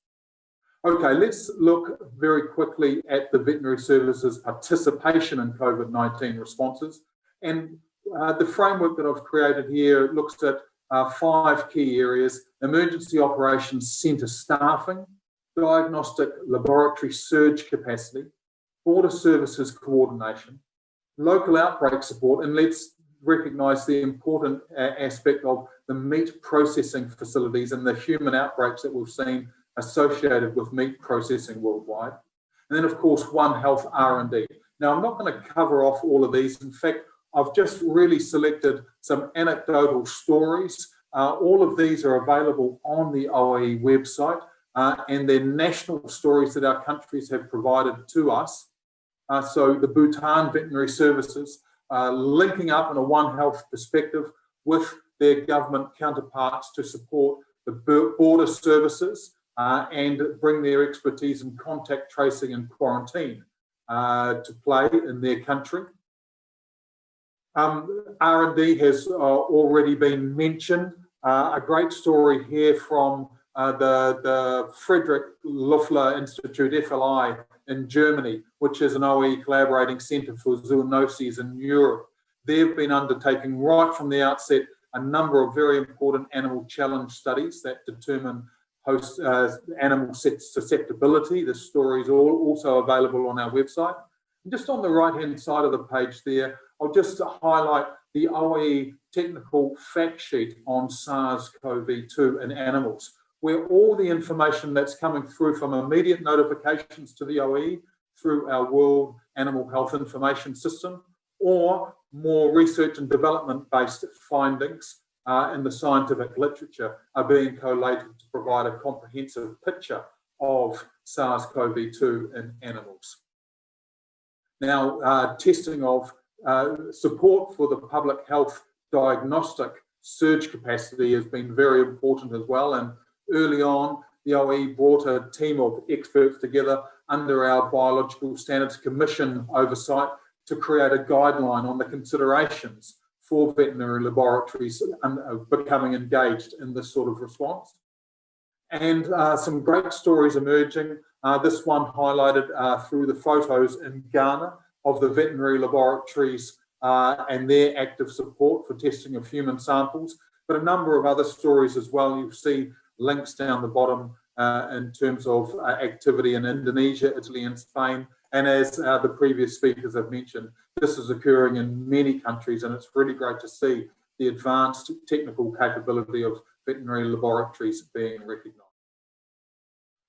Okay, let's look very quickly at the veterinary services participation in COVID-19 responses. And the framework that I've created here looks at 5 key areas: emergency operations centre staffing, diagnostic laboratory surge capacity, border services coordination, local outbreak support, and let's recognise the important aspect of the meat processing facilities and the human outbreaks that we've seen associated with meat processing worldwide. And then, of course, One Health R&D. Now, I'm not going to cover off all of these. In fact, I've just really selected some anecdotal stories. All of these are available on the OIE website, and they're national stories that our countries have provided to us. So the Bhutan Veterinary Services linking up in a One Health perspective with their government counterparts to support the border services and bring their expertise in contact tracing and quarantine to play in their country. R&D has already been mentioned. A great story here from the Friedrich Loeffler Institute, FLI, in Germany, which is an OIE collaborating centre for zoonoses in Europe. They've been undertaking right from the outset a number of very important animal challenge studies that determine host animal susceptibility. The story is also available on our website. And just on the right-hand side of the page there, I'll just highlight the OIE technical fact sheet on SARS-CoV-2 in animals, where all the information that's coming through from immediate notifications to the OIE through our World Animal Health Information System, or more research and development-based findings in the scientific literature are being collated to provide a comprehensive picture of SARS-CoV-2 in animals. Now, testing of support for the public health diagnostic surge capacity has been very important as well. And early on, the OE brought a team of experts together under our Biological Standards Commission oversight to create a guideline on the considerations for veterinary laboratories becoming engaged in this sort of response. And some great stories emerging. This one highlighted through the photos in Ghana of the veterinary laboratories and their active support for testing of human samples, but a number of other stories as well. You'll see links down the bottom in terms of activity in Indonesia, Italy and Spain. And as the previous speakers have mentioned, this is occurring in many countries, and it's really great to see the advanced technical capability of veterinary laboratories being recognised.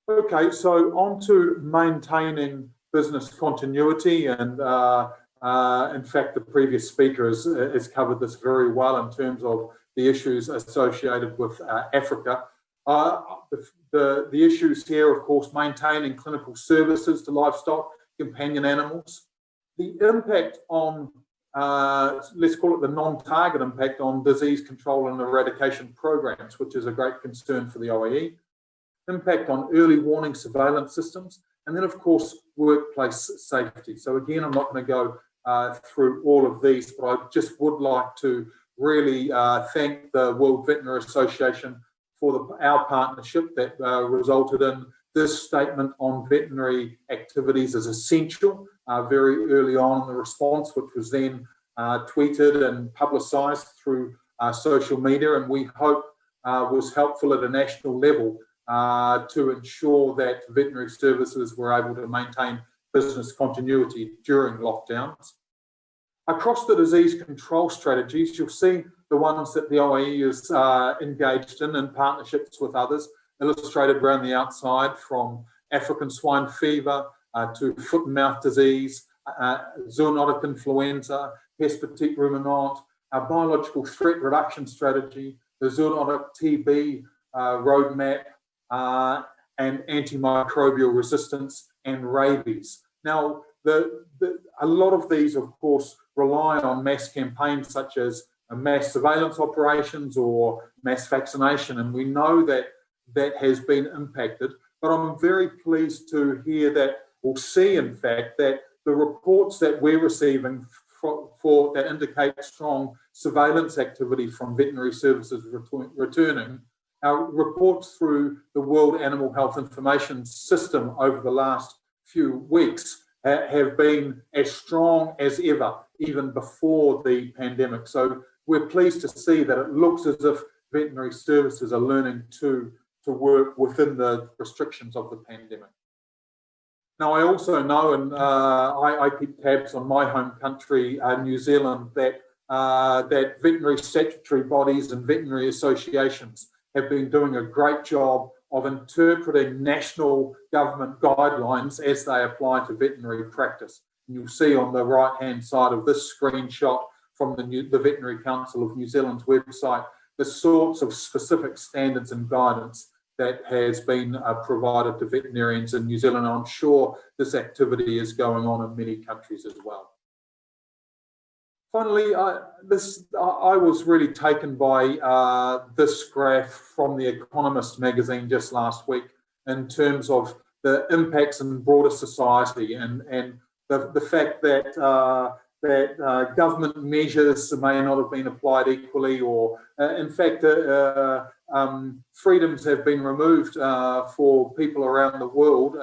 Okay, so on to maintaining business continuity, and in fact, the previous speaker has covered this very well in terms of the issues associated with Africa. The issues here, of course, maintaining clinical services to livestock, companion animals, the impact on, let's call it the non-target impact on disease control and eradication programs, which is a great concern for the OAE, impact on early warning surveillance systems, and then, of course, workplace safety. So again, I'm not going to go through all of these, but I just would like to really thank the World Veterinary Association for our partnership that resulted in this statement on veterinary activities as essential very early on in the response, which was then tweeted and publicised through social media, and we hope was helpful at a national level to ensure that veterinary services were able to maintain business continuity during lockdowns. Across the disease control strategies, you'll see the ones that the OAE is engaged in partnerships with others, illustrated around the outside, from African swine fever to foot and mouth disease, zoonotic influenza, peste petite ruminante, our biological threat reduction strategy, the zoonotic TB roadmap, and antimicrobial resistance and rabies. Now, a lot of these, of course, rely on mass campaigns such as mass surveillance operations or mass vaccination, and we know that that has been impacted. But I'm very pleased to hear that, or see in fact, that the reports that we're receiving for that indicate strong surveillance activity from veterinary services returning, our reports through the World Animal Health Information System over the last few weeks have been as strong as ever, even before the pandemic. So we're pleased to see that it looks as if veterinary services are learning to work within the restrictions of the pandemic. Now, I also know, and I keep tabs on my home country, New Zealand, that that veterinary statutory bodies and veterinary associations have been doing a great job of interpreting national government guidelines as they apply to veterinary practice. And you'll see on the right-hand side of this screenshot from the Veterinary Council of New Zealand's website the sorts of specific standards and guidance that has been provided to veterinarians in New Zealand. I'm sure this activity is going on in many countries as well. Finally, I was really taken by this graph from The Economist magazine just last week in terms of the impacts in broader society and the fact that government measures may not have been applied equally, or in fact freedoms have been removed for people around the world,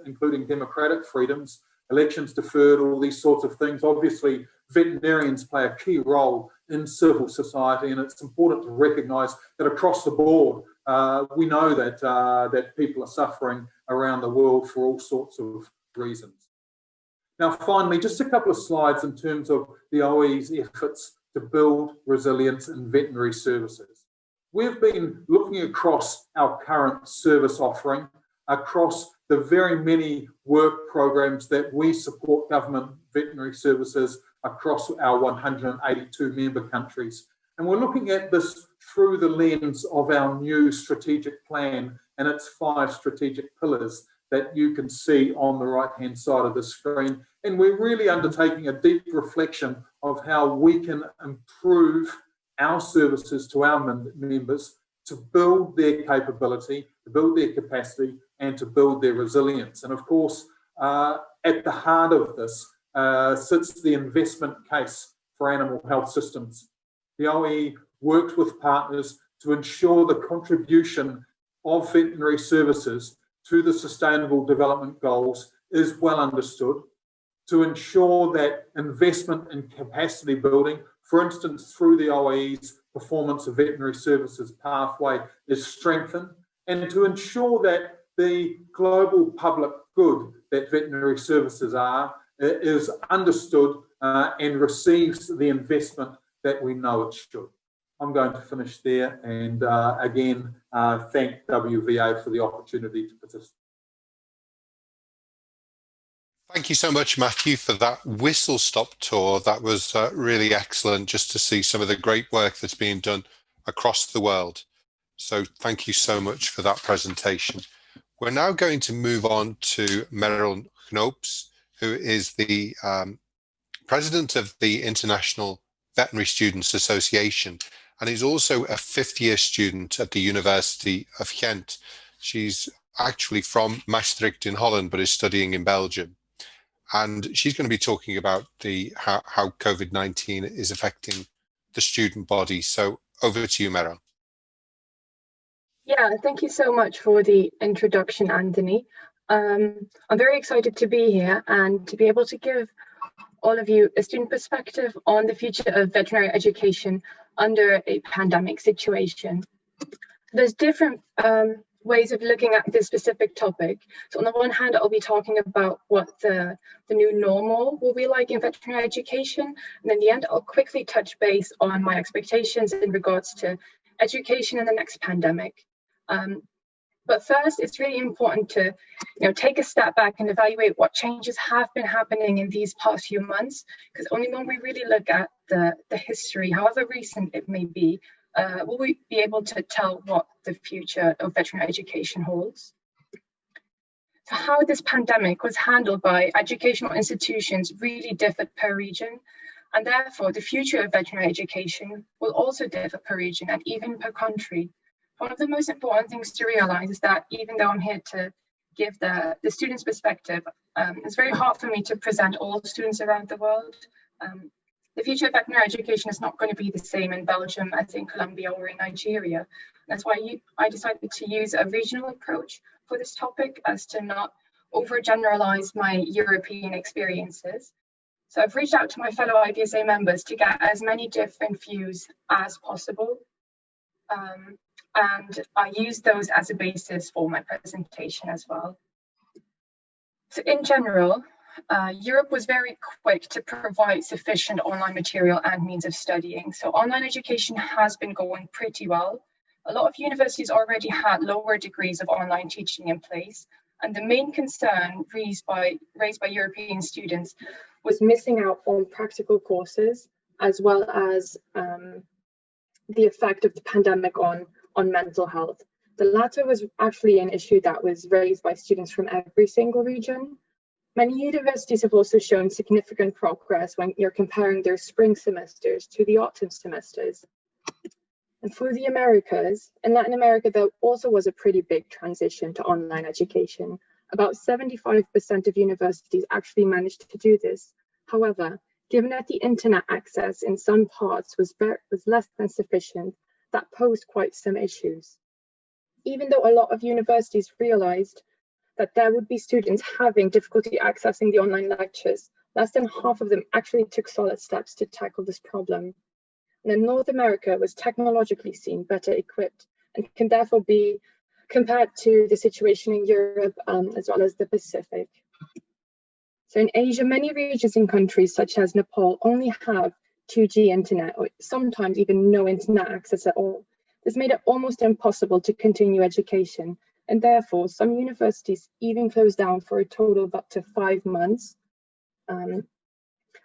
including democratic freedoms, elections deferred, all these sorts of things. Obviously, veterinarians play a key role in civil society, and it's important to recognise that across the board, we know that that people are suffering around the world for all sorts of reasons. Now, finally, just a couple of slides in terms of the OE's efforts to build resilience in veterinary services. We've been looking across our current service offering, across the very many work programs that we support government veterinary services across our 182 member countries. And we're looking at this through the lens of our new strategic plan and its 5 strategic pillars that you can see on the right-hand side of the screen. And we're really undertaking a deep reflection of how we can improve our services to our members to build their capability, to build their capacity, and to build their resilience. And of course, at the heart of this sits the investment case for animal health systems. The OE worked with partners to ensure the contribution of veterinary services to the Sustainable Development Goals is well understood, to ensure that investment in capacity building, for instance, through the OE's Performance of Veterinary Services pathway, is strengthened, and to ensure that the global public good that veterinary services are is understood and receives the investment that we know it should. I'm going to finish there and again thank WVA for the opportunity to participate. Thank you so much, Matthew, for that whistle-stop tour. That was really excellent, just to see some of the great work that's being done across the world. So thank you so much for that presentation. We're now going to move on to Meryl Knopes, who is the president of the International Veterinary Students Association, and is also a fifth-year student at the University of Ghent. She's actually from Maastricht in Holland, but is studying in Belgium. And she's going to be talking about how COVID-19 is affecting the student body. So over to you, Meryl. Yeah, thank you so much for the introduction, Anthony. I'm very excited to be here and to be able to give all of you a student perspective on the future of veterinary education under a pandemic situation. There's different ways of looking at this specific topic. So on the one hand, I'll be talking about what the new normal will be like in veterinary education. And in the end, I'll quickly touch base on my expectations in regards to education in the next pandemic. But first, it's really important to take a step back and evaluate what changes have been happening in these past few months, because only when we really look at the history, however recent it may be, will we be able to tell what the future of veterinary education holds. So how this pandemic was handled by educational institutions really differed per region, and therefore the future of veterinary education will also differ per region and even per country. One of the most important things to realize is that even though I'm here to give the students' perspective, it's very hard for me to present all students around the world. The future of veterinary education is not going to be the same in Belgium as in Colombia or in Nigeria. That's why I decided to use a regional approach for this topic, as to not overgeneralize my European experiences. So I've reached out to my fellow IVSA members to get as many different views as possible. And I use those as a basis for my presentation as well. So in general, Europe was very quick to provide sufficient online material and means of studying. So online education has been going pretty well. A lot of universities already had lower degrees of online teaching in place. And the main concern raised by European students was missing out on practical courses, as well as the effect of the pandemic on mental health. The latter was actually an issue that was raised by students from every single region. Many universities have also shown significant progress when you're comparing their spring semesters to the autumn semesters. And for the Americas, in Latin America, there also was a pretty big transition to online education. About 75% of universities actually managed to do this. However, given that the internet access in some parts was less than sufficient, that posed quite some issues. Even though a lot of universities realized that there would be students having difficulty accessing the online lectures, less than half of them actually took solid steps to tackle this problem. And then North America was technologically seen better equipped and can therefore be compared to the situation in Europe as well as the Pacific. So in Asia, many regions and countries such as Nepal only have 2G internet, or sometimes even no internet access at all. This made it almost impossible to continue education, and therefore some universities even closed down for a total of up to 5 months.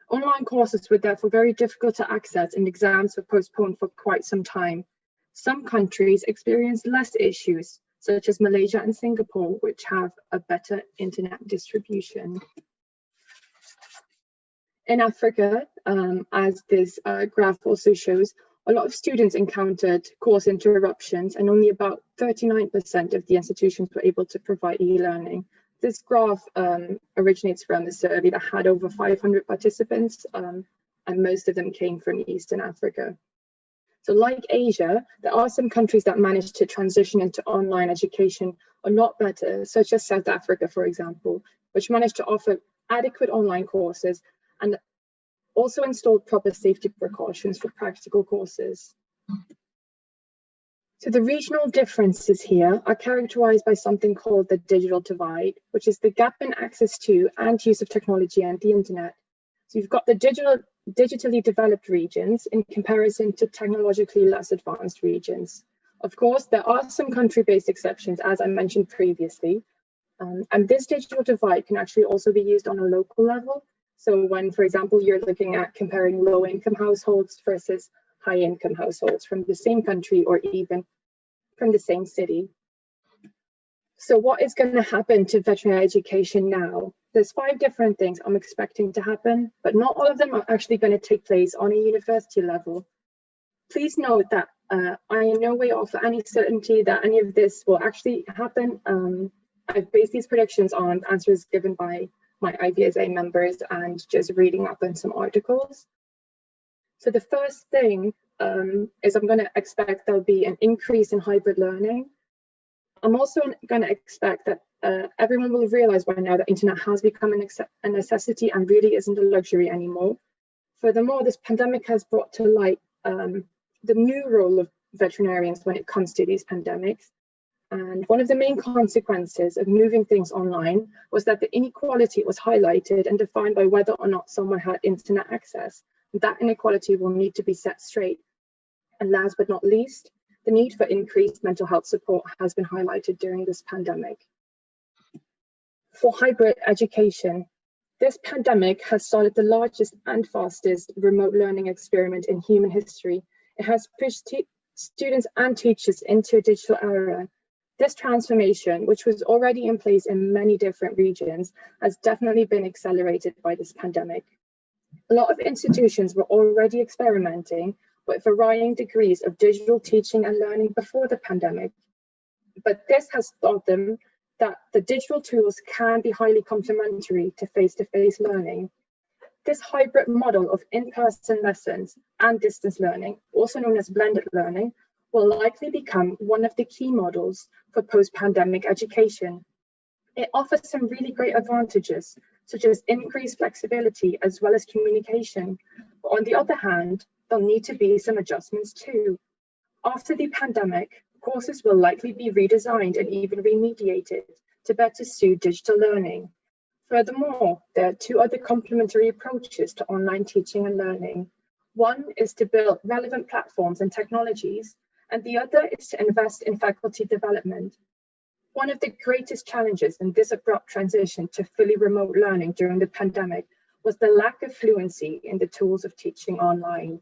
Online courses were therefore very difficult to access, and exams were postponed for quite some time. Some countries experienced less issues, such as Malaysia and Singapore, which have a better internet distribution. In Africa, as this graph also shows, a lot of students encountered course interruptions, and only about 39% of the institutions were able to provide e-learning. This graph originates from a survey that had over 500 participants, and most of them came from Eastern Africa. So like Asia, there are some countries that managed to transition into online education a lot better, such as South Africa, for example, which managed to offer adequate online courses and also installed proper safety precautions for practical courses. So the regional differences here are characterized by something called the digital divide, which is the gap in access to and use of technology and the internet. So you've got the digitally developed regions in comparison to technologically less advanced regions. Of course, there are some country-based exceptions, as I mentioned previously, and this digital divide can actually also be used on a local level. So when, for example, you're looking at comparing low-income households versus high-income households from the same country or even from the same city. So what is going to happen to veterinary education now? There's 5 different things I'm expecting to happen, but not all of them are actually going to take place on a university level. Please note that I in no way offer any certainty that any of this will actually happen. I've based these predictions on answers given by my IVSA members and just reading up on some articles. So the first thing is I'm going to expect there'll be an increase in hybrid learning. I'm also going to expect that everyone will realize by now that internet has become a necessity and really isn't a luxury anymore. Furthermore, this pandemic has brought to light the new role of veterinarians when it comes to these pandemics. And one of the main consequences of moving things online was that the inequality was highlighted and defined by whether or not someone had internet access. That inequality will need to be set straight. And last but not least, the need for increased mental health support has been highlighted during this pandemic. For hybrid education, this pandemic has started the largest and fastest remote learning experiment in human history. It has pushed students and teachers into a digital era. This transformation, which was already in place in many different regions, has definitely been accelerated by this pandemic. A lot of institutions were already experimenting with varying degrees of digital teaching and learning before the pandemic, but this has taught them that the digital tools can be highly complementary to face-to-face learning. This hybrid model of in-person lessons and distance learning, also known as blended learning, will likely become one of the key models for post-pandemic education. It offers some really great advantages, such as increased flexibility as well as communication. But on the other hand, there'll need to be some adjustments too. After the pandemic, courses will likely be redesigned and even remediated to better suit digital learning. Furthermore, there are 2 other complementary approaches to online teaching and learning. One is to build relevant platforms and technologies, and the other is to invest in faculty development. One of the greatest challenges in this abrupt transition to fully remote learning during the pandemic was the lack of fluency in the tools of teaching online.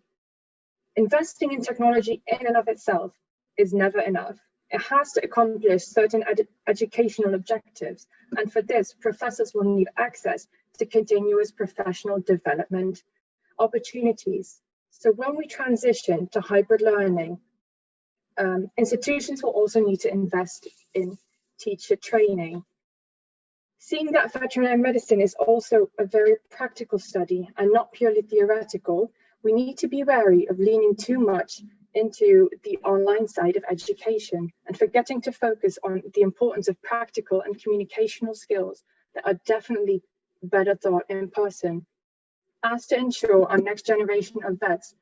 Investing in technology in and of itself is never enough. It has to accomplish certain educational objectives, and for this, professors will need access to continuous professional development opportunities. So when we transition to hybrid learning, institutions will also need to invest in teacher training. Seeing that veterinary medicine is also a very practical study and not purely theoretical, we need to be wary of leaning too much into the online side of education and forgetting to focus on the importance of practical and communicational skills that are definitely better taught in person, as to ensure our next generation of vets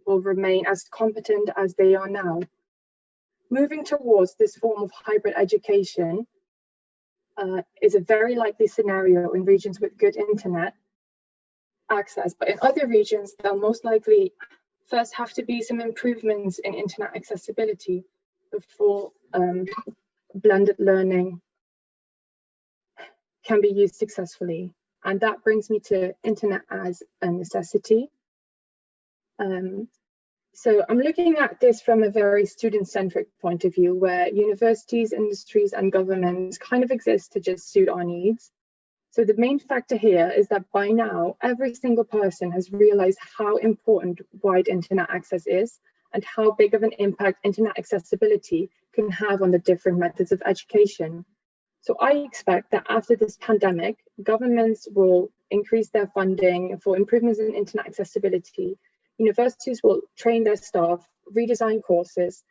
will remain as competent as they are now. Moving towards this form of hybrid education is a very likely scenario in regions with good internet access, but in other regions, there'll most likely first have to be some improvements in internet accessibility before blended learning can be used successfully. And that brings me to internet as a necessity. So I'm looking at this from a very student-centric point of view, where universities, industries, and governments kind of exist to just suit our needs. So the main factor here is that by now, every single person has realized how important wide internet access is and how big of an impact internet accessibility can have on the different methods of education. So I expect that after this pandemic, governments will increase their funding for improvements in internet accessibility. Universities will train their staff, redesign courses,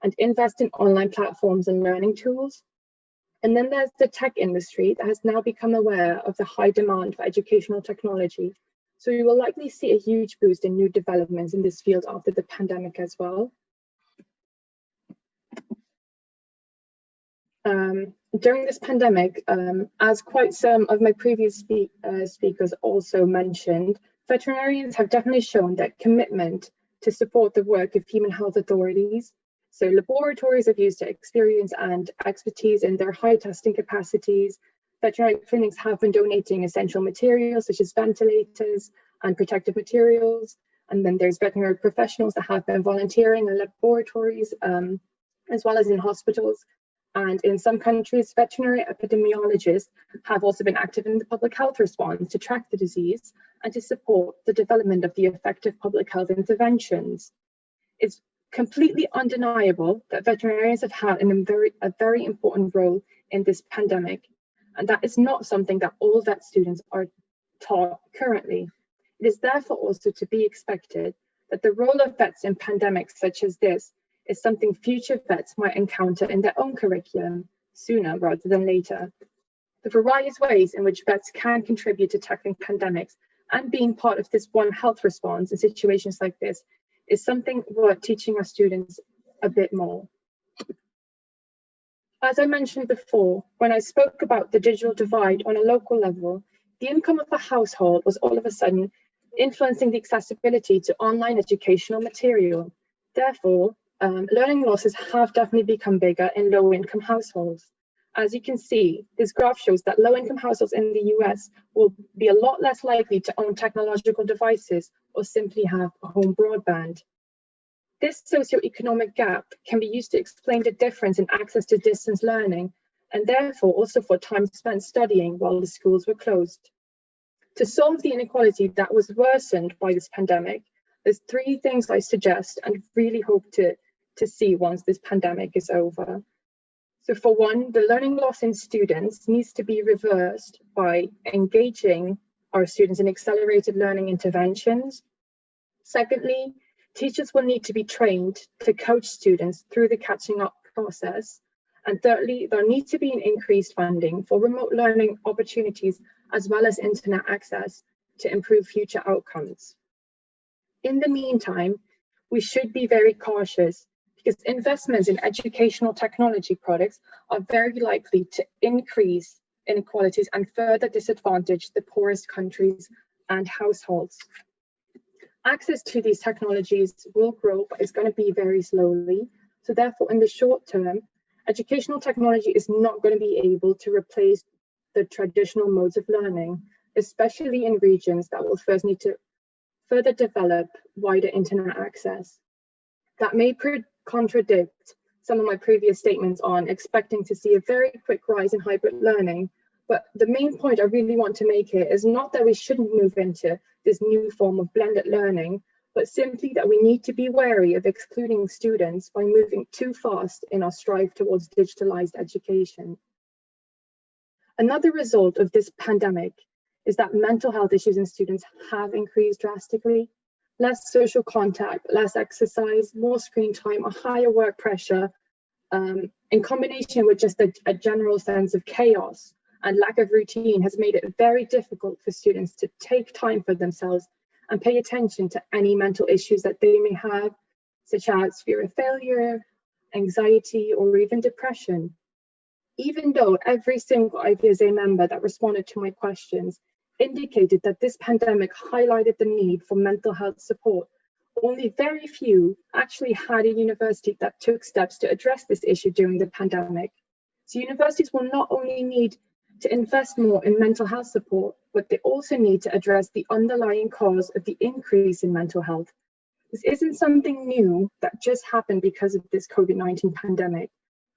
and invest in online platforms and learning tools. And then there's the tech industry that has now become aware of the high demand for educational technology. So we will likely see a huge boost in new developments in this field after the pandemic as well. During this pandemic, as quite some of my previous speakers also mentioned, veterinarians have definitely shown their commitment to support the work of human health authorities. So laboratories have used their experience and expertise in their high testing capacities. Veterinary clinics have been donating essential materials such as ventilators and protective materials. And then there's veterinary professionals that have been volunteering in laboratories as well as in hospitals. And in some countries, veterinary epidemiologists have also been active in the public health response to track the disease and to support the development of the effective public health interventions. It's completely undeniable that veterinarians have had a very important role in this pandemic, and that is not something that all vet students are taught currently. It is therefore also to be expected that the role of vets in pandemics such as this is something future vets might encounter in their own curriculum sooner rather than later. The various ways in which vets can contribute to tackling pandemics and being part of this One Health response in situations like this is something worth teaching our students a bit more. As I mentioned before, when I spoke about the digital divide on a local level, the income of a household was all of a sudden influencing the accessibility to online educational material. Therefore, learning losses have definitely become bigger in low-income households. As you can see, this graph shows that low-income households in the US will be a lot less likely to own technological devices or simply have a home broadband. This socioeconomic gap can be used to explain the difference in access to distance learning, and therefore also for time spent studying while the schools were closed. To solve the inequality that was worsened by this pandemic, there's three things I suggest and really hope to see once this pandemic is over. So for one, the learning loss in students needs to be reversed by engaging our students in accelerated learning interventions. Secondly, teachers will need to be trained to coach students through the catching up process. And thirdly, there needs to be an increased funding for remote learning opportunities as well as internet access to improve future outcomes. In the meantime, we should be very cautious because investments in educational technology products are very likely to increase inequalities and further disadvantage the poorest countries and households. Access to these technologies will grow, but it's going to be very slowly. So therefore, in the short term, educational technology is not going to be able to replace the traditional modes of learning, especially in regions that will first need to further develop wider internet access. That may contradict some of my previous statements on expecting to see a very quick rise in hybrid learning, but the main point I really want to make here is not that we shouldn't move into this new form of blended learning, but simply that we need to be wary of excluding students by moving too fast in our strive towards digitalized education. Another result of this pandemic is that mental health issues in students have increased drastically. Less social contact, less exercise, more screen time, a higher work pressure, in combination with just a general sense of chaos and lack of routine has made it very difficult for students to take time for themselves and pay attention to any mental issues that they may have, such as fear of failure, anxiety, or even depression. Even though every single IVSA member that responded to my questions indicated that this pandemic highlighted the need for mental health support, only very few actually had a university that took steps to address this issue during the pandemic. So universities will not only need to invest more in mental health support, but they also need to address the underlying cause of the increase in mental health. This isn't something new that just happened because of this COVID-19 pandemic.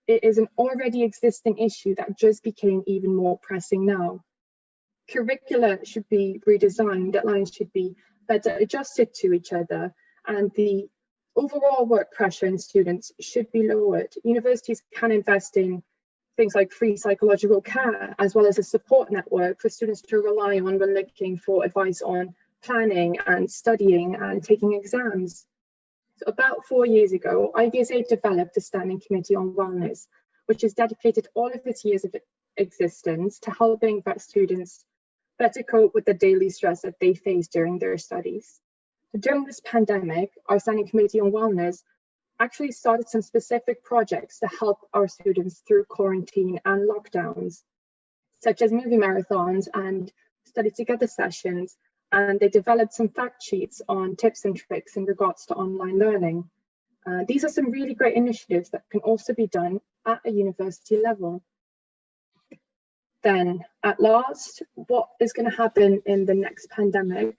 It is an already existing issue that just became even more pressing now. Curricula should be redesigned, deadlines should be better adjusted to each other, and the overall work pressure in students should be lowered. Universities can invest in things like free psychological care, as well as a support network for students to rely on when looking for advice on planning and studying and taking exams. So about 4 years ago, IVSA developed a standing committee on wellness, which has dedicated all of its years of existence to helping vet students better cope with the daily stress that they face during their studies. So during this pandemic, our standing committee on wellness actually started some specific projects to help our students through quarantine and lockdowns, such as movie marathons and study together sessions. And they developed some fact sheets on tips and tricks in regards to online learning. These are some really great initiatives that can also be done at a university level. Then at last, what is going to happen in the next pandemic?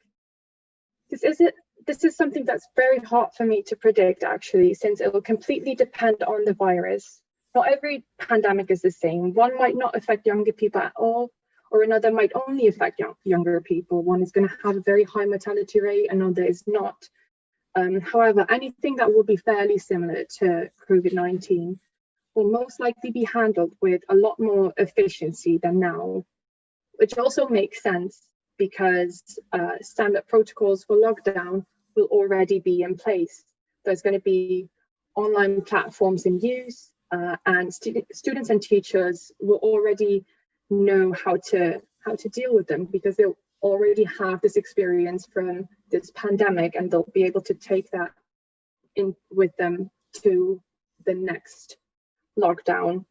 This is something that's very hard for me to predict, actually, since it will completely depend on the virus. Not every pandemic is the same. One might not affect younger people at all, or another might only affect younger people. One is going to have a very high mortality rate, another is not. However, anything that will be fairly similar to COVID-19 will most likely be handled with a lot more efficiency than now, which also makes sense because standard protocols for lockdown will already be in place. There's going to be online platforms in use, and students and teachers will already know how to deal with them because they'll already have this experience from this pandemic, and they'll be able to take that in with them to the next lockdown.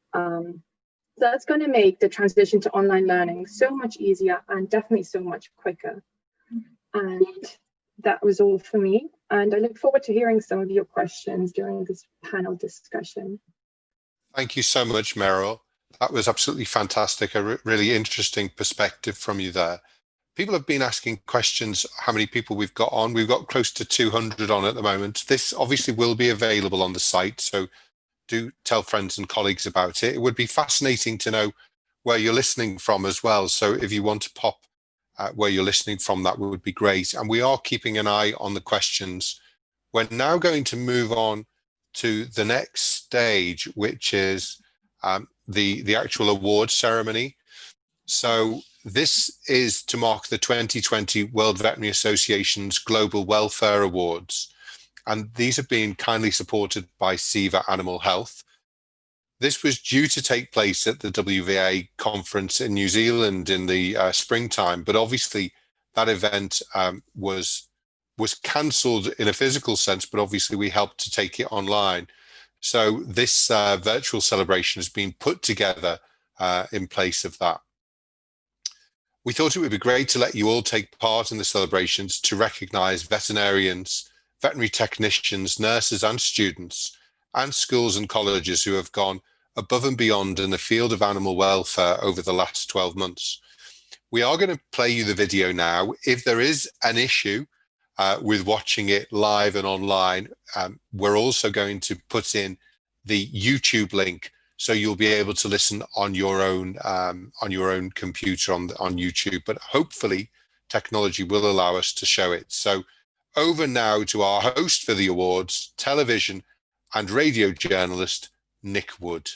That's going to make the transition to online learning so much easier and definitely so much quicker. And that was all for me, and I look forward to hearing some of your questions during this panel discussion. Thank you so much, Meryl. That was absolutely fantastic. A really interesting perspective from you there. People have been asking questions, how many people we've got on. We've got close to 200 on at the moment. This obviously will be available on the site, so do tell friends and colleagues about it. It would be fascinating to know where you're listening from as well. So if you want to pop where you're listening from, that would be great. And we are keeping an eye on the questions. We're now going to move on to the next stage, which is the actual award ceremony. So this is to mark the 2020 World Veterinary Association's Global Welfare Awards. And these have been kindly supported by SIVA Animal Health. This was due to take place at the WVA conference in New Zealand in the springtime, but obviously that event was cancelled in a physical sense, but obviously we helped to take it online. So this virtual celebration has been put together in place of that. We thought it would be great to let you all take part in the celebrations to recognise veterinarians, veterinary technicians, nurses and students, and schools and colleges who have gone above and beyond in the field of animal welfare over the last 12 months. We are going to play you the video now. If there is an issue with watching it live and online, we're also going to put in the YouTube link, so you'll be able to listen on your own computer on YouTube. But hopefully, technology will allow us to show it. So, over now to our host for the awards, television and radio journalist Nick Wood.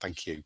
Thank you.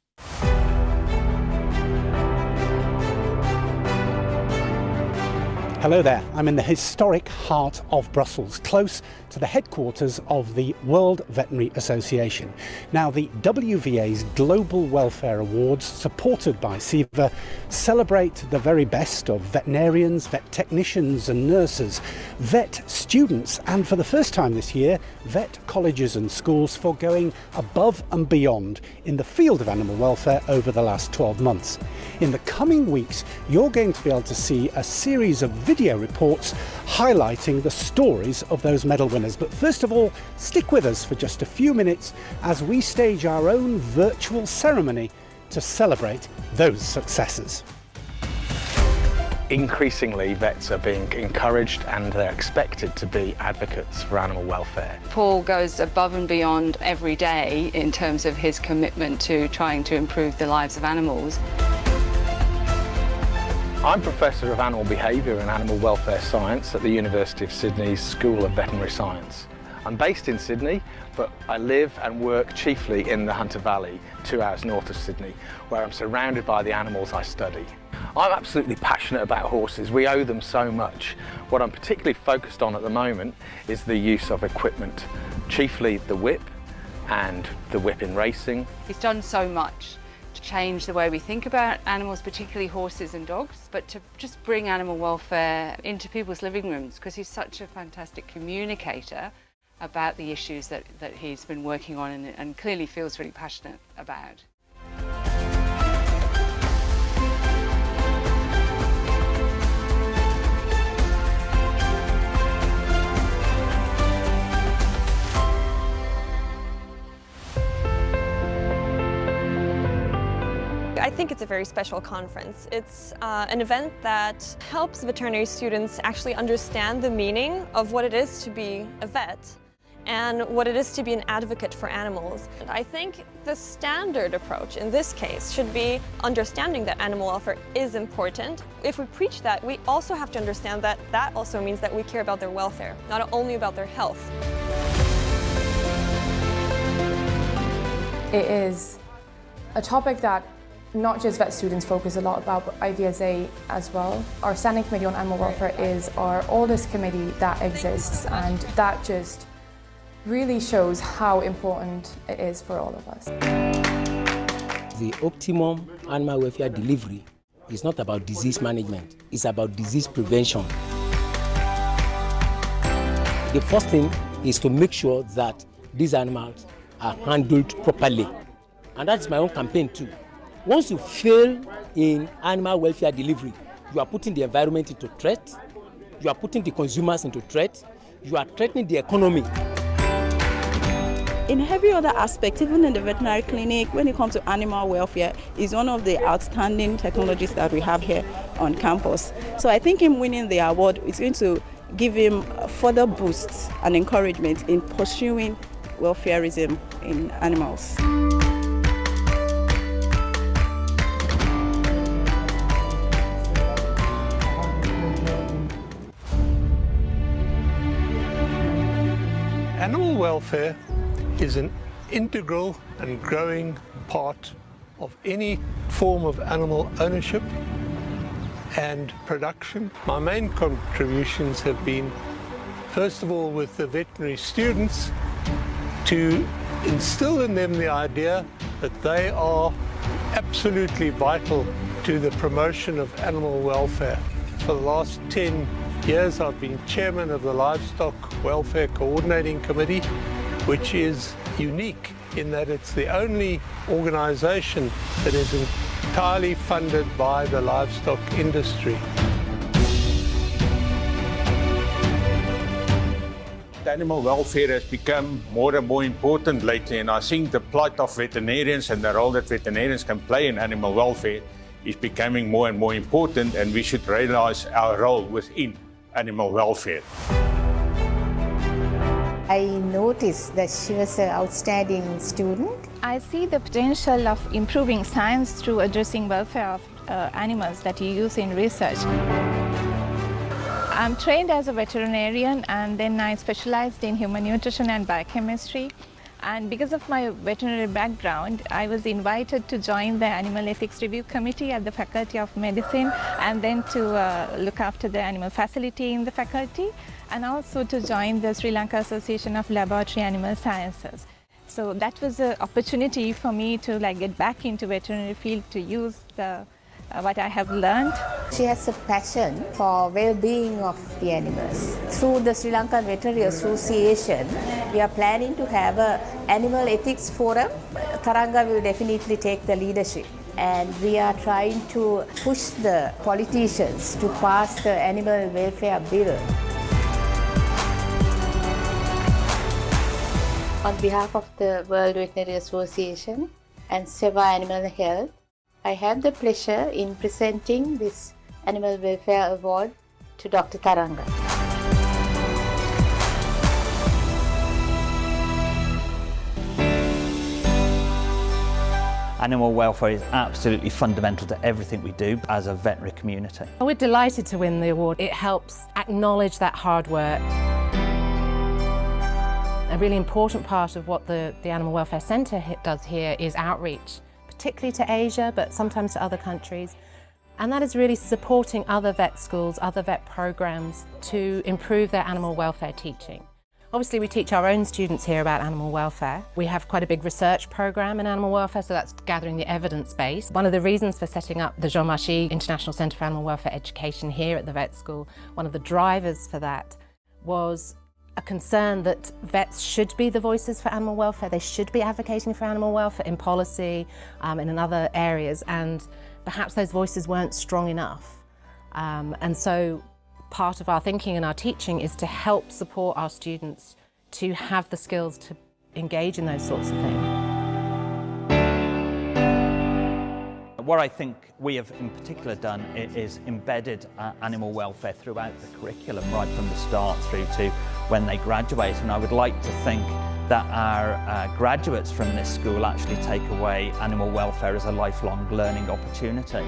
Hello there, I'm in the historic heart of Brussels, close to the headquarters of the World Veterinary Association. Now, the WVA's Global Welfare Awards, supported by SIVA, celebrate the very best of veterinarians, vet technicians and nurses, vet students, and for the first time this year, vet colleges and schools for going above and beyond in the field of animal welfare over the last 12 months. In the coming weeks, you're going to be able to see a series of video reports highlighting the stories of those medal winners. But first of all, stick with us for just a few minutes as we stage our own virtual ceremony to celebrate those successes. increasingly vets are being encouraged and they're expected to be advocates for animal welfare. Paul goes above and beyond every day in terms of his commitment to trying to improve the lives of animals. I'm Professor of Animal Behaviour and Animal Welfare Science at the University of Sydney's School of Veterinary Science. I'm based in Sydney, but I live and work chiefly in the Hunter Valley, 2 hours north of Sydney, where I'm surrounded by the animals I study. I'm absolutely passionate about horses. We owe them so much. What I'm particularly focused on at the moment is the use of equipment, chiefly the whip and the whip in racing. He's done so much to change the way we think about animals, particularly horses and dogs, but to just bring animal welfare into people's living rooms, because he's such a fantastic communicator about the issues that he's been working on and clearly feels really passionate about. I think it's a very special conference. It's an event that helps veterinary students actually understand the meaning of what it is to be a vet and what it is to be an advocate for animals. And I think the standard approach in this case should be understanding that animal welfare is important. If we preach that, we also have to understand that that also means that we care about their welfare, not only about their health. It is a topic that not just vet students focus a lot about, but IVSA as well. Our Standing Committee on Animal Welfare is our oldest committee that exists, and that just really shows how important it is for all of us. The optimum animal welfare delivery is not about disease management, it's about disease prevention. The first thing is to make sure that these animals are handled properly. And that's my own campaign too. Once you fail in animal welfare delivery, you are putting the environment into threat, you are putting the consumers into threat, you are threatening the economy. In every other aspect, even in the veterinary clinic, when it comes to animal welfare, is one of the outstanding technologies that we have here on campus. So I think him winning the award is going to give him further boosts and encouragement in pursuing welfareism in animals. Animal welfare is an integral and growing part of any form of animal ownership and production. My main contributions have been, first of all, with the veterinary students, to instill in them the idea that they are absolutely vital to the promotion of animal welfare. For the last 10 years, I've been chairman of the Livestock Welfare Coordinating Committee, which is unique in that it's the only organization that is entirely funded by the livestock industry. Animal welfare has become more and more important lately, and I think the plight of veterinarians and the role that veterinarians can play in animal welfare is becoming more and more important, and we should realize our role within animal welfare. I noticed that she was an outstanding student. I see the potential of improving science through addressing welfare of animals that you use in research. I'm trained as a veterinarian, and then I specialized in human nutrition and biochemistry. And because of my veterinary background, I was invited to join the Animal Ethics Review Committee at the Faculty of Medicine, and then to look after the animal facility in the faculty, and also to join the Sri Lanka Association of Laboratory Animal Sciences. So that was an opportunity for me to get back into veterinary field, to use what I have learned. She has a passion for well-being of the animals. Through the Sri Lankan Veterinary Association, we are planning to have an animal ethics forum. Taranga will definitely take the leadership, and we are trying to push the politicians to pass the animal welfare bill. On behalf of the World Veterinary Association and Seva Animal Health, I have the pleasure in presenting this Animal Welfare Award to Dr. Tharanga. Animal welfare is absolutely fundamental to everything we do as a veterinary community. We're delighted to win the award. It helps acknowledge that hard work. A really important part of what the Animal Welfare Centre does here is outreach, particularly to Asia, but sometimes to other countries. And that is really supporting other vet schools, other vet programs to improve their animal welfare teaching. Obviously, we teach our own students here about animal welfare. We have quite a big research program in animal welfare, so that's gathering the evidence base. One of the reasons for setting up the Jean Marchi International Centre for Animal Welfare Education here at the vet school, one of the drivers for that was a concern that vets should be the voices for animal welfare. They should be advocating for animal welfare in policy and in other areas, and perhaps those voices weren't strong enough. And so part of our thinking and our teaching is to help support our students to have the skills to engage in those sorts of things. What I think we have in particular done is embedded animal welfare throughout the curriculum, right from the start through to when they graduate. And I would like to think that our graduates from this school actually take away animal welfare as a lifelong learning opportunity.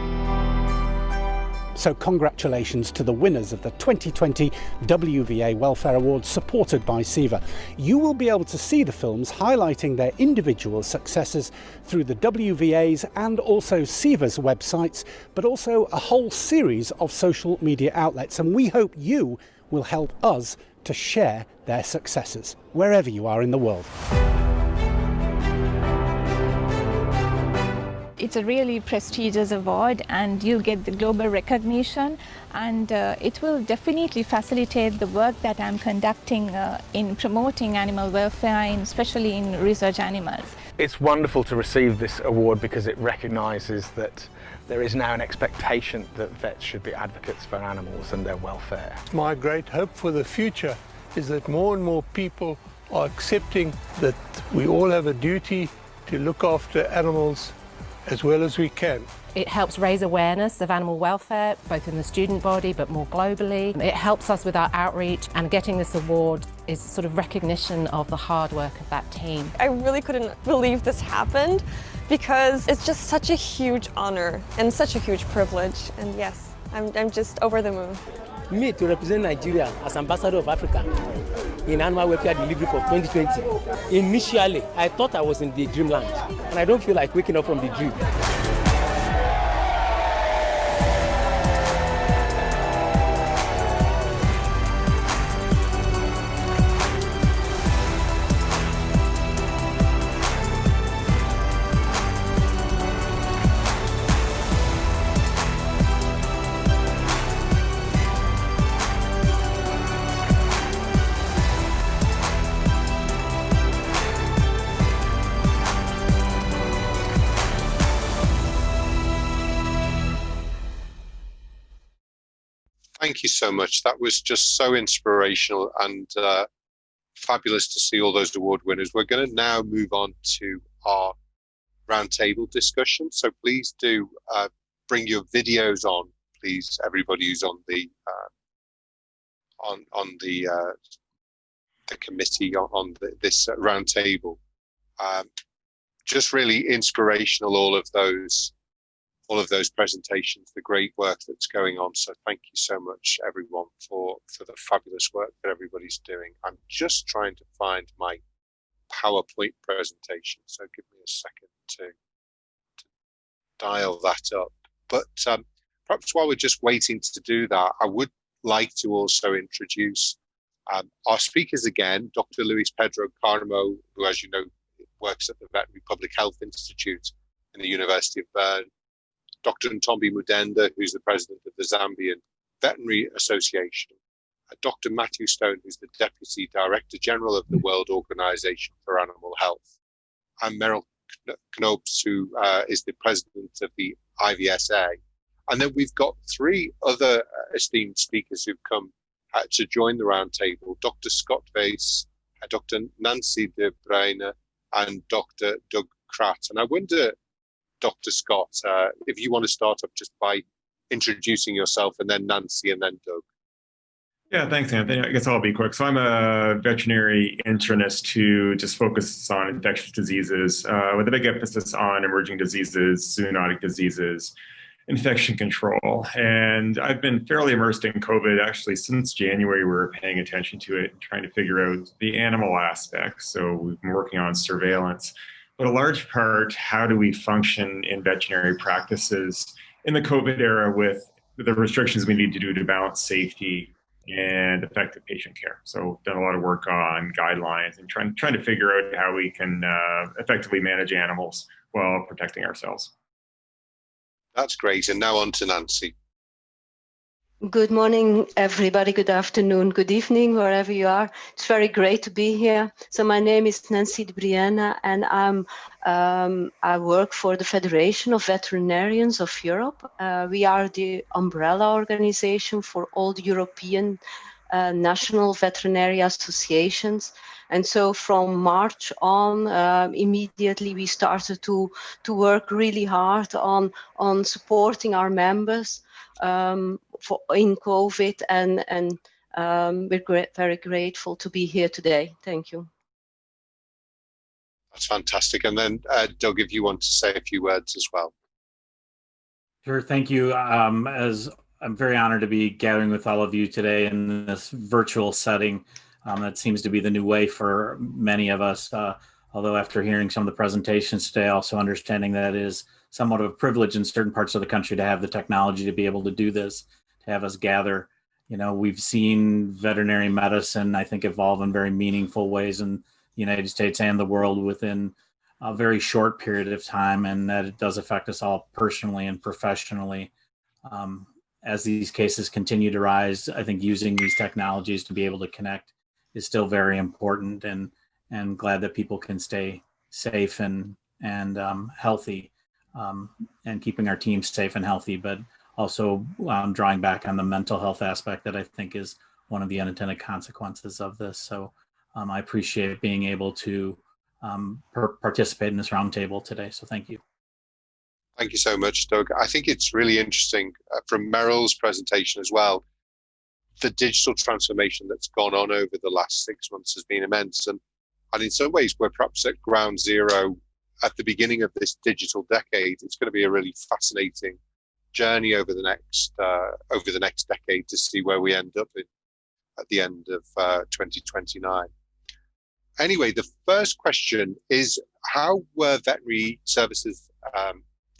So congratulations to the winners of the 2020 WVA Welfare Awards supported by SIVA. You will be able to see the films highlighting their individual successes through the WVA's and also SIVA's websites, but also a whole series of social media outlets. And we hope you will help us to share their successes, wherever you are in the world. It's a really prestigious award and you'll get the global recognition, and it will definitely facilitate the work that I'm conducting in promoting animal welfare, and especially in research animals. It's wonderful to receive this award because it recognises that there is now an expectation that vets should be advocates for animals and their welfare. My great hope for the future is that more and more people are accepting that we all have a duty to look after animals as well as we can. It helps raise awareness of animal welfare, both in the student body but more globally. It helps us with our outreach, and getting this award is sort of recognition of the hard work of that team. I really couldn't believe this happened because it's just such a huge honor and such a huge privilege, and yes, I'm just over the moon. Me to represent Nigeria as ambassador of Africa in animal welfare delivery for 2020. Initially, I thought I was in the dreamland, and I don't feel like waking up from the dream. Thank you so much. That was just so inspirational and fabulous to see all those award winners. We're going to now move on to our roundtable discussion. So please do bring your videos on, please, everybody who's on the committee on this roundtable. Just really inspirational, all of those presentations, the great work that's going on. So thank you so much, everyone, for the fabulous work that everybody's doing. I'm just trying to find my PowerPoint presentation, so give me a second to dial that up. But perhaps while we're just waiting to do that, I would like to also introduce our speakers again, Dr. Luis Pedro Carmo, who, as you know, works at the Veterinary Public Health Institute in the University of Bern, Dr. Ntombi Mudenda, who's the president of the Zambian Veterinary Association, Dr. Matthew Stone, who's the Deputy Director General of the World Organization for Animal Health, and Meryl Knobs, who is the president of the IVSA. And then we've got three other esteemed speakers who've come to join the roundtable: Dr. Scott Vase, Dr. Nancy de Bruyne, and Dr. Doug Kratt. And I wonder, Dr. Scott, if you want to start up just by introducing yourself, and then Nancy, and then Doug. Yeah, thanks, Anthony. I guess I'll be quick. So I'm a veterinary internist who just focuses on infectious diseases with a big emphasis on emerging diseases, zoonotic diseases, infection control. And I've been fairly immersed in COVID actually since January. We were paying attention to it and trying to figure out the animal aspects. So we've been working on surveillance. But a large part, how do we function in veterinary practices in the COVID era with the restrictions we need to do to balance safety and effective patient care. So we've done a lot of work on guidelines and trying to figure out how we can effectively manage animals while protecting ourselves. That's great. And now on to Nancy. Good morning, everybody. Good afternoon, good evening, wherever you are. It's very great to be here. So my name is Nancy de Brienne, and I work for the Federation of Veterinarians of Europe. We are the umbrella organization for all the European national veterinary associations. And so from March on, immediately we started to work really hard on supporting our members in COVID, and we're very grateful to be here today. Thank you. That's fantastic. And then Doug, if you want to say a few words as well. Sure, thank you. As I'm very honored to be gathering with all of you today in this virtual setting. That seems to be the new way for many of us, although after hearing some of the presentations today, also understanding that it is somewhat of a privilege in certain parts of the country to have the technology to be able to do this, to have us gather. You know, we've seen veterinary medicine, I think, evolve in very meaningful ways in the United States and the world within a very short period of time, and that it does affect us all personally and professionally. As these cases continue to rise, I think using these technologies to be able to connect is still very important, and glad that people can stay safe and healthy, and keeping our teams safe and healthy, but also drawing back on the mental health aspect that I think is one of the unintended consequences of this. So I appreciate being able to participate in this roundtable today. So thank you. Thank you so much, Doug. I think it's really interesting from Meryl's presentation as well. The digital transformation that's gone on over the last 6 months has been immense. And in some ways, we're perhaps at ground zero at the beginning of this digital decade. It's going to be a really fascinating journey over the next decade to see where we end up at the end of 2029. Anyway, the first question is, how were veterinary services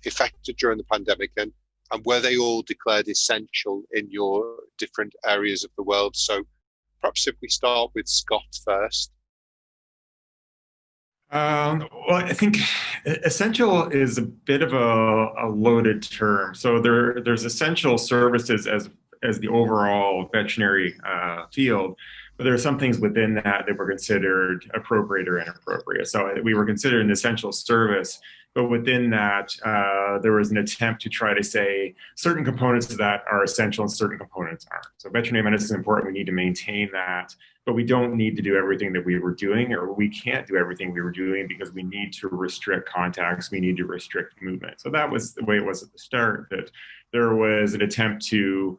affected during the pandemic, and were they all declared essential in your different areas of the world? So perhaps if we start with Scott first. Well, I think essential is a bit of a loaded term. So there's essential services as the overall veterinary field, but there are some things within that were considered appropriate or inappropriate. So we were considered an essential service, but within that, there was an attempt to try to say certain components of that are essential and certain components aren't. So veterinary medicine is important. We need to maintain that, but we don't need to do everything that we were doing, or we can't do everything we were doing because we need to restrict contacts. We need to restrict movement. So that was the way it was at the start, that there was an attempt to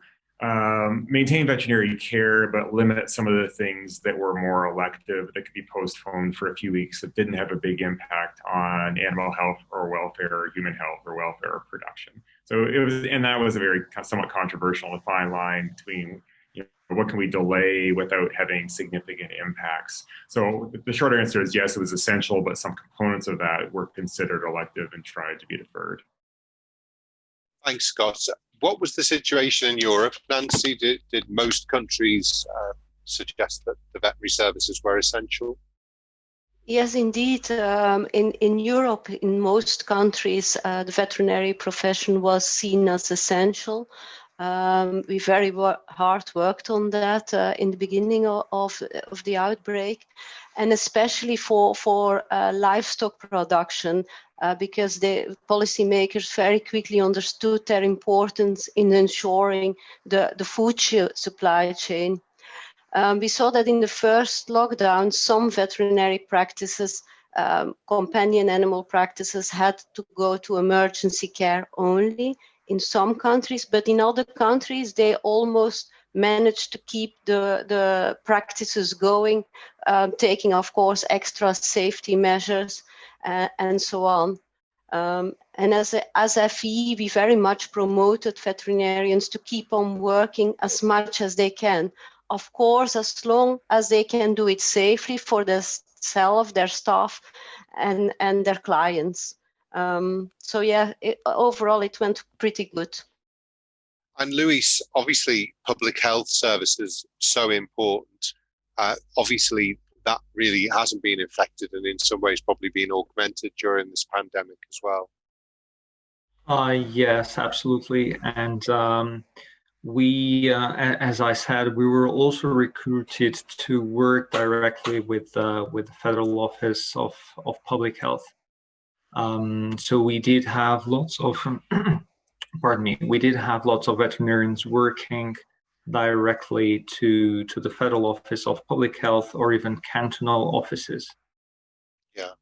maintain veterinary care, but limit some of the things that were more elective, that could be postponed for a few weeks, that didn't have a big impact on animal health or welfare or human health or welfare or production. So it was, and that was a very somewhat controversial and fine line between, you know, what can we delay without having significant impacts. So the short answer is yes, it was essential, but some components of that were considered elective and tried to be deferred. Thanks, Scott. What was the situation in Europe? Nancy, did most countries suggest that the veterinary services were essential? Yes, indeed. In Europe, in most countries, the veterinary profession was seen as essential. We very hard worked on that in the beginning of the outbreak, and especially for livestock production, because the policymakers very quickly understood their importance in ensuring the food supply chain. We saw that in the first lockdown, some veterinary practices, companion animal practices, had to go to emergency care only in some countries, but in other countries, they almost managed to keep the practices going, taking, of course, extra safety measures and so on. And as FE, we very much promoted veterinarians to keep on working as much as they can. Of course, as long as they can do it safely for themselves, their staff, and their clients. So yeah, overall it went pretty good. And Luis, obviously public health services so important. Obviously that really hasn't been affected and in some ways probably been augmented during this pandemic as well. Yes, absolutely. And we, as I said, we were also recruited to work directly with the Federal Office of Public Health. So we did have lots of, pardon me, we did have lots of veterinarians working directly to the Federal Office of Public Health or even cantonal offices. Yeah.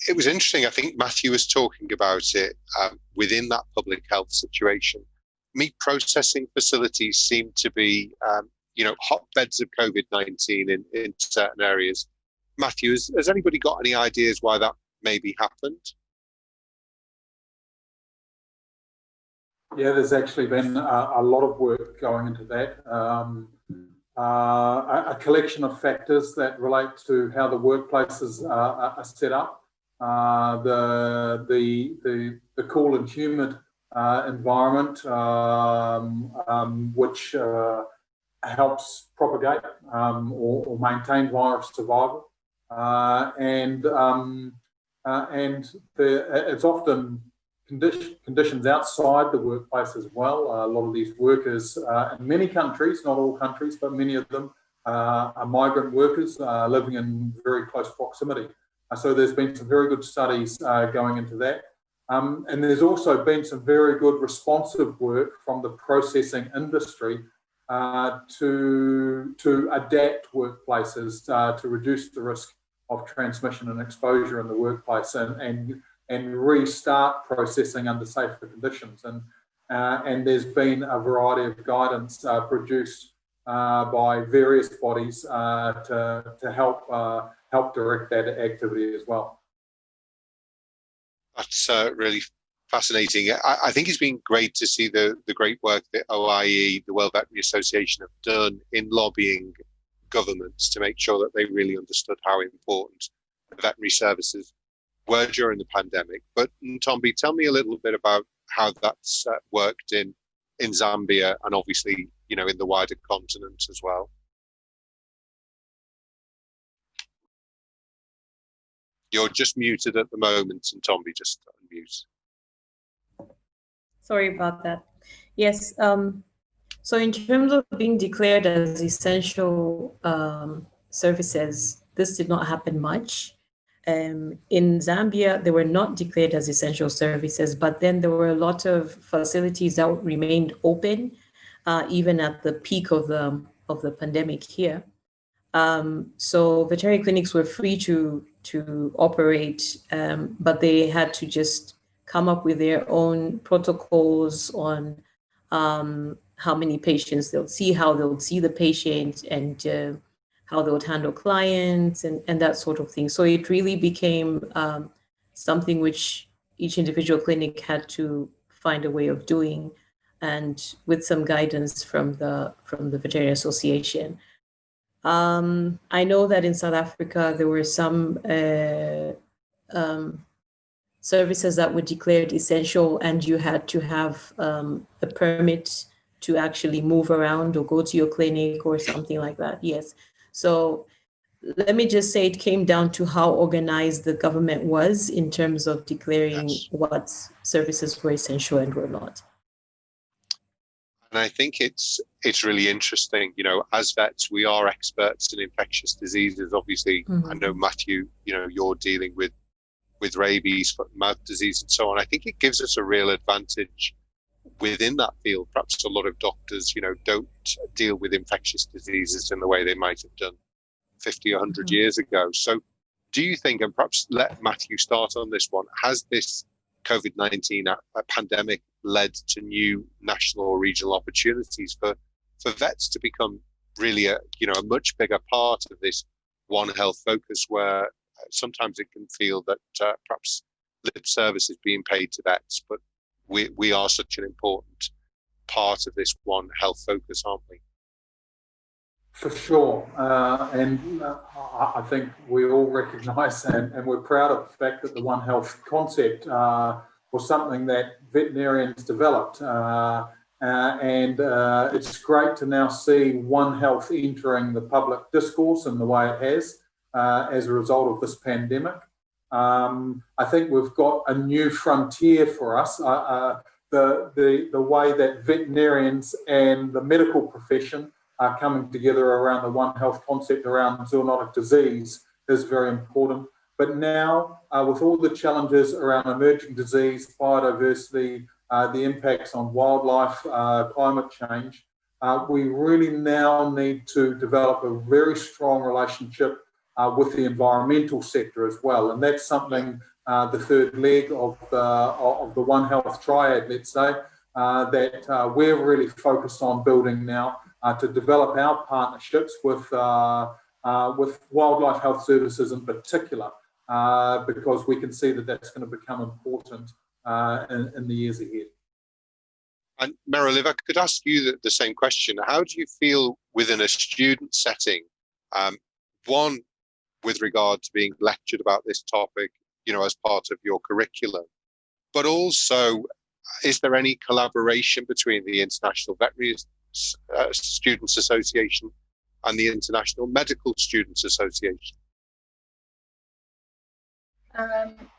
It was interesting. I think Matthew was talking about it within that public health situation. Meat processing facilities seem to be, hotbeds of COVID-19 in certain areas. Matthew, has anybody got any ideas why that maybe happened? Yeah, there's actually been a lot of work going into that. A collection of factors that relate to how the workplaces are set up, the cool and humid environment, which helps propagate or maintain virus survival, and it's often conditions outside the workplace as well. A lot of these workers in many countries, not all countries, but many of them are migrant workers living in very close proximity. So there's been some very good studies going into that. And there's also been some very good responsive work from the processing industry to adapt workplaces to reduce the risk of transmission and exposure in the workplace and restart processing under safer conditions. And there's been a variety of guidance produced by various bodies to help direct that activity as well. That's really fascinating. I think it's been great to see the great work that OIE, the World Veterinary Association, have done in lobbying governments to make sure that they really understood how important the veterinary services were during the pandemic. But Ntombi, tell me a little bit about how that's worked in Zambia and obviously, in the wider continent as well. You're just muted at the moment, Ntombi, just unmute. Sorry about that. Yes. So in terms of being declared as essential services, this did not happen much. In Zambia, they were not declared as essential services, but then there were a lot of facilities that remained open, even at the peak of the pandemic here. So veterinary clinics were free to operate, but they had to just come up with their own protocols on how many patients they'll see, how they'll see the patient, and how they would handle clients and that sort of thing. So it really became something which each individual clinic had to find a way of doing, and with some guidance from the Veterinary Association. I know that in South Africa, there were some services that were declared essential, and you had to have a permit to actually move around or go to your clinic or something like that. Yes. So let me just say it came down to how organized the government was in terms of declaring what services were essential and were not. And I think it's really interesting, as vets, we are experts in infectious diseases. Obviously, I know, Matthew, you're dealing with rabies, foot and mouth disease and so on. I think it gives us a real advantage within that field. Perhaps a lot of doctors, don't deal with infectious diseases in the way they might have done 50 or 100 years ago. So do you think, and perhaps let Matthew start on this one, has this COVID-19 pandemic led to new national or regional opportunities for vets to become really a much bigger part of this One Health focus, where sometimes it can feel that perhaps lip service is being paid to vets, but we are such an important part of this One Health focus, aren't we? For sure, and I think we all recognise and we're proud of the fact that the One Health concept was something that veterinarians developed, and it's great to now see One Health entering the public discourse in the way it has as a result of this pandemic. I think we've got a new frontier for us. The way that veterinarians and the medical profession are coming together around the One Health concept around zoonotic disease is very important. But now, with all the challenges around emerging disease, biodiversity, the impacts on wildlife, climate change, we really now need to develop a very strong relationship with the environmental sector as well. And that's something, the third leg of the One Health triad, let's say, that we're really focused on building now to develop our partnerships with wildlife health services in particular, because we can see that that's going to become important in the years ahead. And Meryl, if I could ask you the same question, how do you feel within a student setting, one, with regard to being lectured about this topic, as part of your curriculum, but also, is there any collaboration between the International Veterinary Students Association and the International Medical Students Association?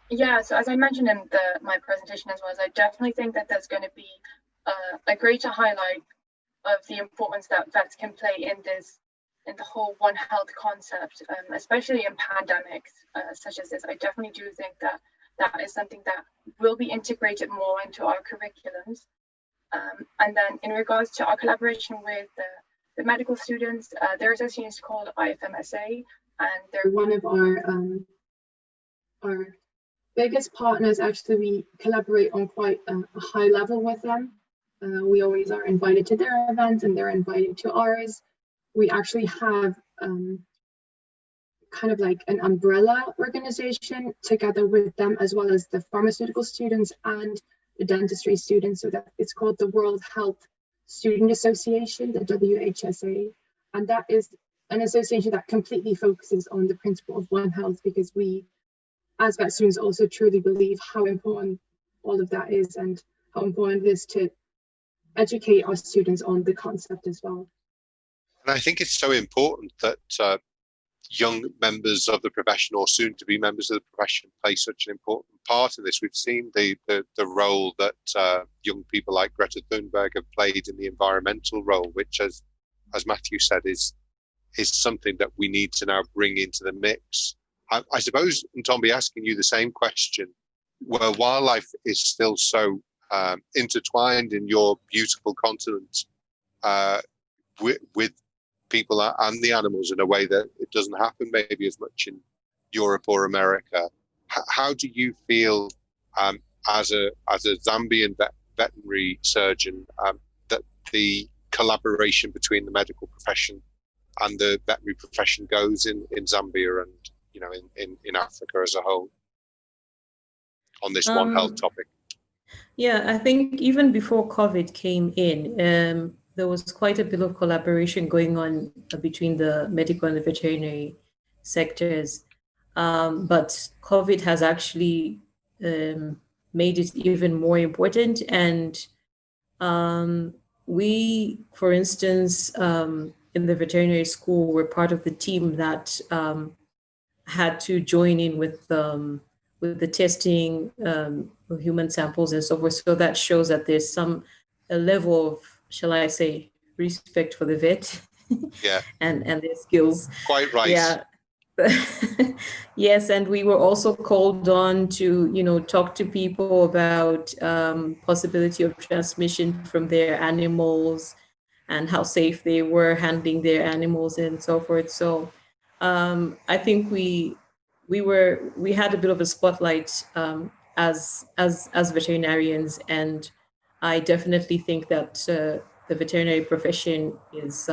Yeah, so as I mentioned in my presentation as well, I definitely think that there's going to be a greater highlight of the importance that vets can play in the whole One Health concept, especially in pandemics such as this. I definitely do think that that is something that will be integrated more into our curriculums. And then in regards to our collaboration with the medical students, their association is called IFMSA, and they're one of our biggest partners. Actually, we collaborate on quite a high level with them. We always are invited to their events and they're invited to ours. We actually have kind of like an umbrella organization together with them, as well as the pharmaceutical students and the dentistry students. So that it's called the World Health Student Association, the WHSA. And that is an association that completely focuses on the principle of One Health, because we, as vet students, also truly believe how important all of that is and how important it is to educate our students on the concept as well. And I think it's so important that young members of the profession, or soon to be members of the profession, play such an important part in this. We've seen the role that young people like Greta Thunberg have played in the environmental role, which, as Matthew said, is something that we need to now bring into the mix. I suppose, and Tom, be asking you the same question, where wildlife is still so intertwined in your beautiful continent with people and the animals in a way that it doesn't happen maybe as much in Europe or America. How do you feel as a Zambian veterinary surgeon that the collaboration between the medical profession and the veterinary profession goes in Zambia and in Africa as a whole on this One Health topic? Yeah, I think even before COVID came in, there was quite a bit of collaboration going on between the medical and the veterinary sectors. But COVID has actually made it even more important. And we, for instance, in the veterinary school, were part of the team that had to join in with the testing of human samples and so forth. So that shows that there's a level of, shall I say, respect for the vet. Yeah. and their skills. Quite right. Yeah. Yes, and we were also called on to, talk to people about possibility of transmission from their animals and how safe they were handling their animals and so forth. So I think we had a bit of a spotlight as veterinarians, and I definitely think that the veterinary profession is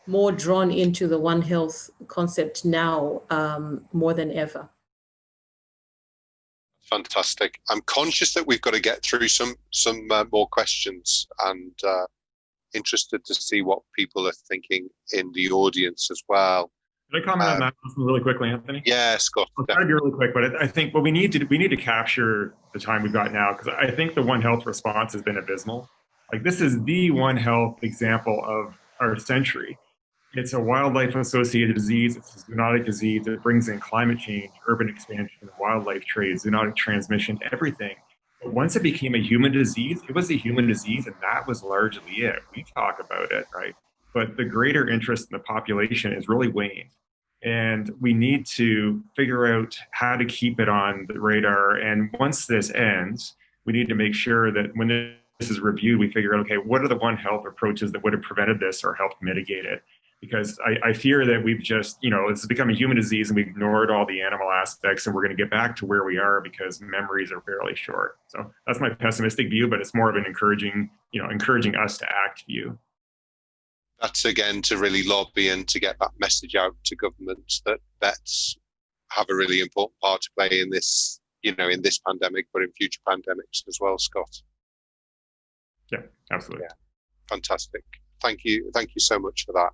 more drawn into the One Health concept now more than ever. Fantastic. I'm conscious that we've got to get through some more questions, and interested to see what people are thinking in the audience as well. Can I comment on that really quickly, Anthony? Yeah, Scott. I'll try to be really quick, but I think what we need to capture the time we've got now, because I think the One Health response has been abysmal. Like, this is the One Health example of our century. It's a wildlife-associated disease. It's a zoonotic disease. It brings in climate change, urban expansion, wildlife trade, zoonotic transmission, everything. But once it became a human disease, it was a human disease, and that was largely it. We talk about it, right? But the greater interest in the population is really waned. And we need to figure out how to keep it on the radar. And once this ends, we need to make sure that when this is reviewed, we figure out, okay, what are the One Health approaches that would have prevented this or helped mitigate it? Because I fear that we've just, it's become a human disease and we've ignored all the animal aspects, and we're going to get back to where we are because memories are fairly short. So that's my pessimistic view, but it's more of an encouraging us to act view. That's again to really lobby and to get that message out to governments that vets have a really important part to play in this, in this pandemic, but in future pandemics as well, Scott. Yeah, absolutely. Yeah, fantastic. Thank you so much for that.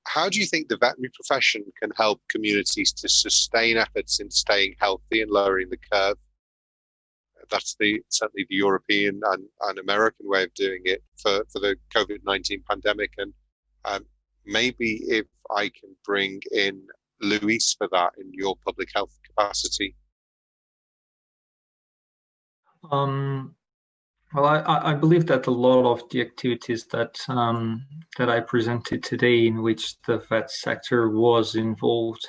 How do you think the veterinary profession can help communities to sustain efforts in staying healthy and lowering the curve? That's certainly the European and American way of doing it for the COVID-19 pandemic. And maybe if I can bring in Luis for that in your public health capacity. Well, I believe that a lot of the activities that I presented today, in which the vet sector was involved,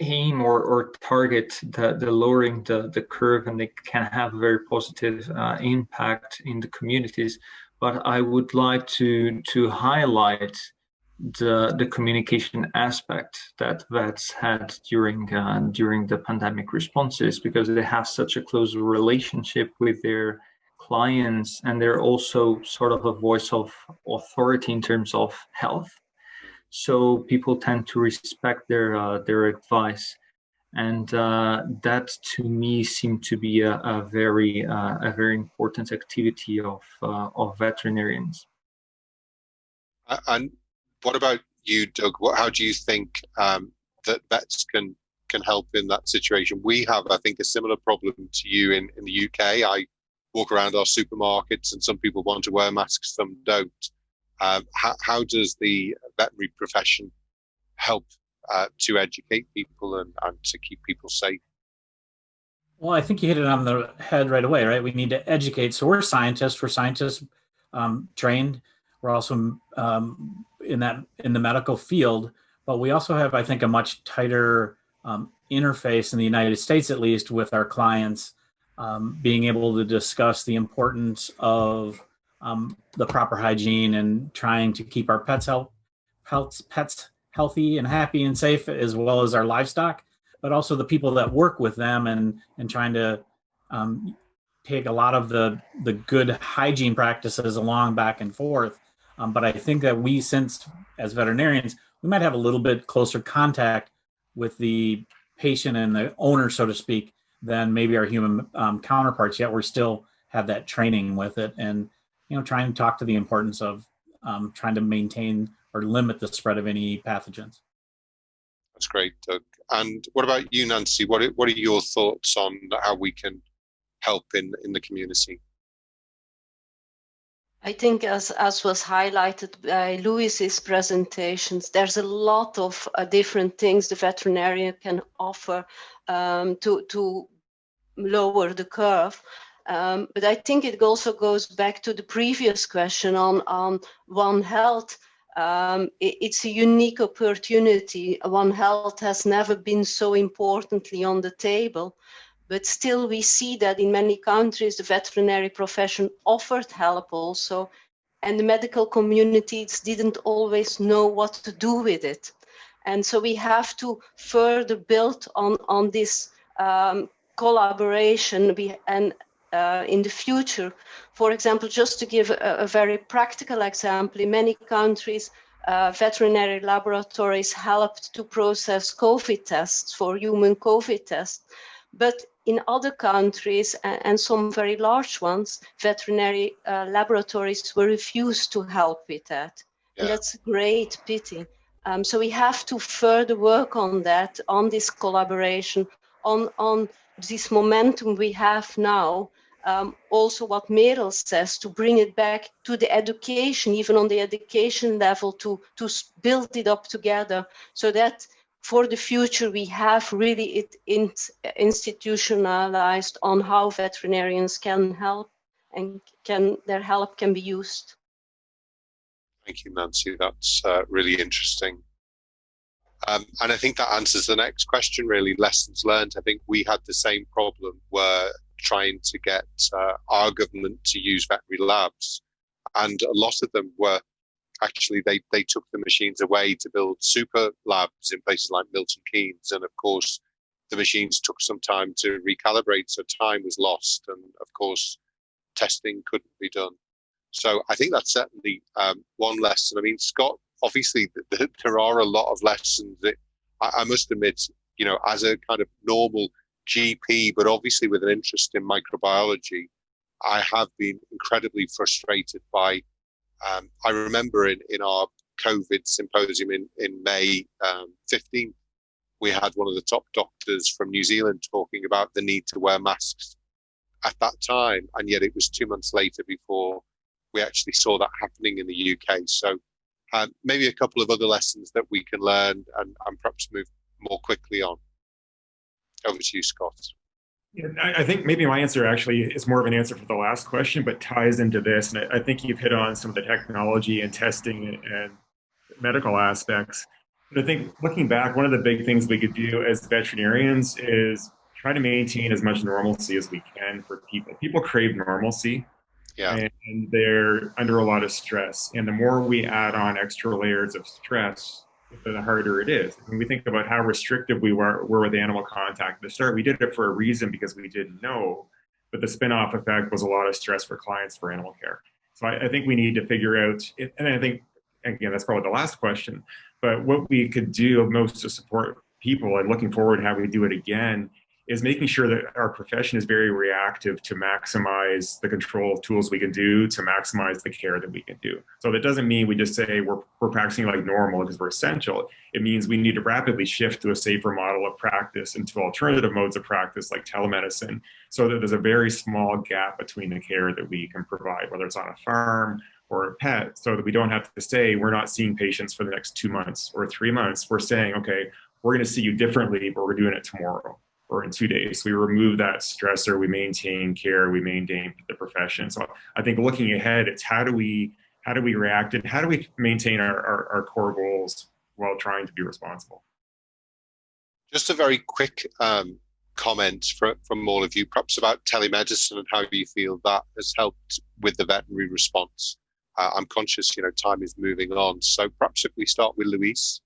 aim or target the lowering the curve, and they can have a very positive impact in the communities. But I would like to highlight the communication aspect that vets had during the pandemic responses, because they have such a close relationship with their clients, and they're also sort of a voice of authority in terms of health. So people tend to respect their advice, and that to me seemed to be a very important activity of veterinarians. And what about you, Doug? How do you think that vets can help in that situation? We have, I think, a similar problem to you in the UK. I walk around our supermarkets, and some people want to wear masks, some don't. How does the veterinary profession help to educate people and to keep people safe? Well, I think you hit it on the head right away, right? We need to educate. So we're scientists. We're scientists trained. We're also in the medical field, but we also have, I think, a much tighter interface in the United States, at least, with our clients, being able to discuss the importance of the proper hygiene and trying to keep our pets healthy and happy and safe, as well as our livestock, but also the people that work with them, and trying to take a lot of the good hygiene practices along back and forth. But I think that we, since as veterinarians, we might have a little bit closer contact with the patient and the owner, so to speak, than maybe our human counterparts, yet we still have that training with it, and trying to talk to the importance of trying to maintain or limit the spread of any pathogens. That's great, Doug. And what about you, Nancy? What are your thoughts on how we can help in the community? I think, as was highlighted by Luis's presentations, there's a lot of different things the veterinarian can offer to lower the curve. But I think it also goes back to the previous question on One Health. It's a unique opportunity. One Health has never been so importantly on the table. But still, we see that in many countries, the veterinary profession offered help also, and the medical communities didn't always know what to do with it. And so we have to further build on this collaboration in the future. For example, just to give a very practical example, in many countries, veterinary laboratories helped to process COVID tests for human COVID tests. But in other countries, and some very large ones, veterinary laboratories were refused to help with that. Yeah. And that's a great pity. So we have to further work on that, on this collaboration, on this momentum we have now. Also what Merel says, to bring it back to the education, even on the education level, to build it up together, so that for the future we have really it institutionalized on how veterinarians can help and their help can be used. Thank you, Nancy. That's really interesting. And I think that answers the next question, really, lessons learned. I think we had the same problem, where trying to get our government to use veterinary labs. And a lot of them were actually, they took the machines away to build super labs in places like Milton Keynes. And of course, the machines took some time to recalibrate, so time was lost. And of course, testing couldn't be done. So I think that's certainly one lesson. I mean, Scott, obviously there are a lot of lessons that I must admit, you know, as a kind of normal GP, but obviously with an interest in microbiology, I have been incredibly frustrated by, I remember in our COVID symposium in May 15th, we had one of the top doctors from New Zealand talking about the need to wear masks at that time. And yet it was 2 months later before we actually saw that happening in the UK. So maybe a couple of other lessons that we can learn and perhaps move more quickly on. Over to you, Scott. Yeah, I think maybe my answer actually is more of an answer for the last question, but ties into this. And I think you've hit on some of the technology and testing and medical aspects. But I think looking back, one of the big things we could do as veterinarians is try to maintain as much normalcy as we can for people. People crave normalcy. Yeah. And they're under a lot of stress. And the more we add on extra layers of stress, the harder it is. When we think about how restrictive we were with animal contact at the start, we did it for a reason because we didn't know, but the spin-off effect was a lot of stress for clients for animal care. So I think we need to figure out, and I think, again, that's probably the last question, but what we could do most to support people, and looking forward how we do it again, is making sure that our profession is very reactive to maximize the control tools we can do to maximize the care that we can do. So that doesn't mean we just say we're practicing like normal because we're essential. It means we need to rapidly shift to a safer model of practice and to alternative modes of practice like telemedicine, so that there's a very small gap between the care that we can provide, whether it's on a farm or a pet, so that we don't have to say we're not seeing patients for the next 2 months or 3 months. We're saying, okay, we're going to see you differently, but we're doing it tomorrow or in 2 days. We remove that stressor, we maintain care, we maintain the profession. So I think looking ahead, it's how do we react and how do we maintain our core goals while trying to be responsible? Just a very quick comment from all of you, perhaps about telemedicine and how you feel that has helped with the veterinary response. I'm conscious, you know, time is moving on. So perhaps if we start with Louise.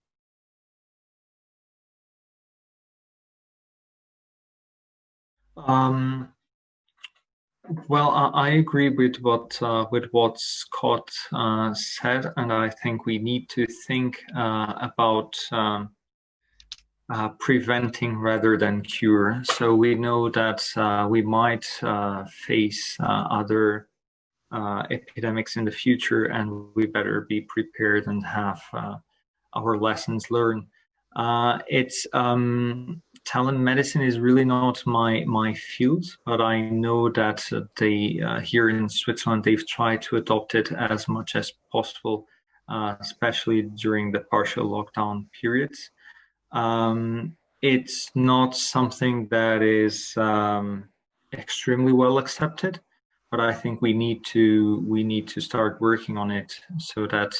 Well, I agree with what Scott said, and I think we need to think about preventing rather than cure. So we know that we might face other epidemics in the future, and we better be prepared and have our lessons learned. Telemedicine is really not my field, but I know that they here in Switzerland they've tried to adopt it as much as possible, especially during the partial lockdown periods. It's not something that is extremely well accepted, but I think we need to start working on it so that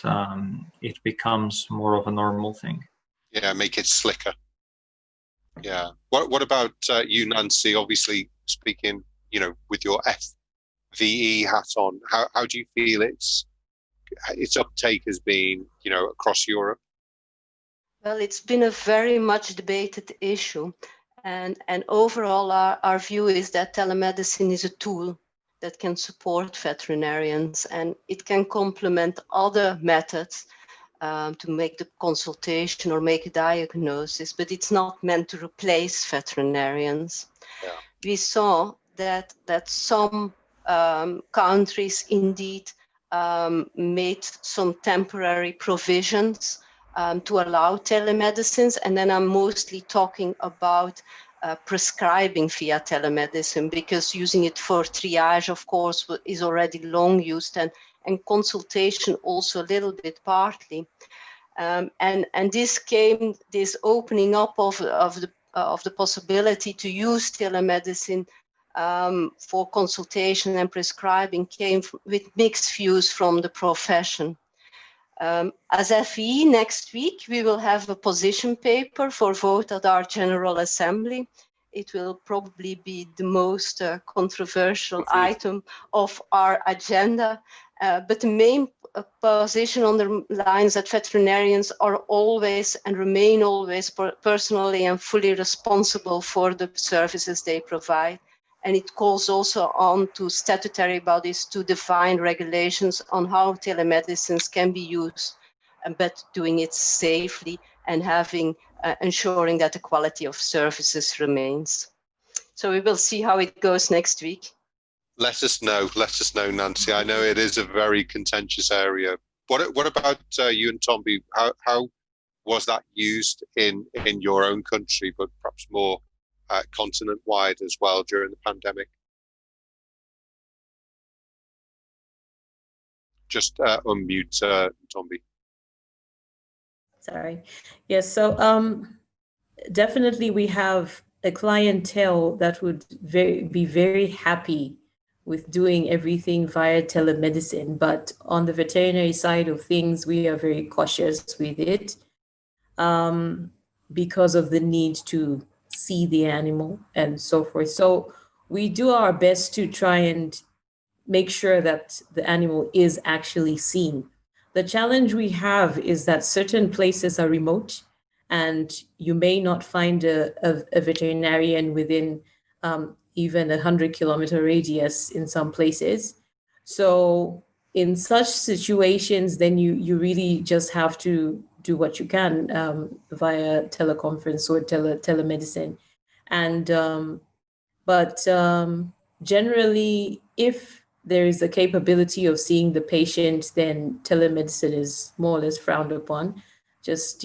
it becomes more of a normal thing. Yeah, make it slicker. Yeah. What about you, Nancy? Obviously, speaking, you know, with your FVE hat on, how do you feel its uptake has been, you know, across Europe? Well, it's been a very much debated issue, And overall, our view is that telemedicine is a tool that can support veterinarians, and it can complement other methods to make the consultation or make a diagnosis, but it's not meant to replace veterinarians. Yeah. We saw that some countries indeed made some temporary provisions to allow telemedicines, and then I'm mostly talking about prescribing via telemedicine, because using it for triage, of course, is already long used, and consultation also a little bit partly. And this opening up of the possibility to use telemedicine for consultation and prescribing came with mixed views from the profession. As FE, next week, we will have a position paper for vote at our General Assembly. It will probably be the most controversial item of our agenda. But the main position underlines that veterinarians are always and remain always personally and fully responsible for the services they provide. And it calls also on to statutory bodies to define regulations on how telemedicines can be used, but doing it safely and ensuring that the quality of services remains. So we will see how it goes next week. Let us know, Nancy. I know it is a very contentious area. What about you and Tomby? How was that used in your own country, but perhaps more continent-wide as well during the pandemic? Just unmute Tomby. Sorry. Yes, so definitely we have a clientele that would be very happy with doing everything via telemedicine, but on the veterinary side of things, we are very cautious with it because of the need to see the animal and so forth. So we do our best to try and make sure that the animal is actually seen. The challenge we have is that certain places are remote and you may not find a veterinarian within even 100-kilometer radius in some places. So in such situations, then you really just have to do what you can via teleconference or telemedicine. And but generally, if there is a capability of seeing the patient, then telemedicine is more or less frowned upon. Just,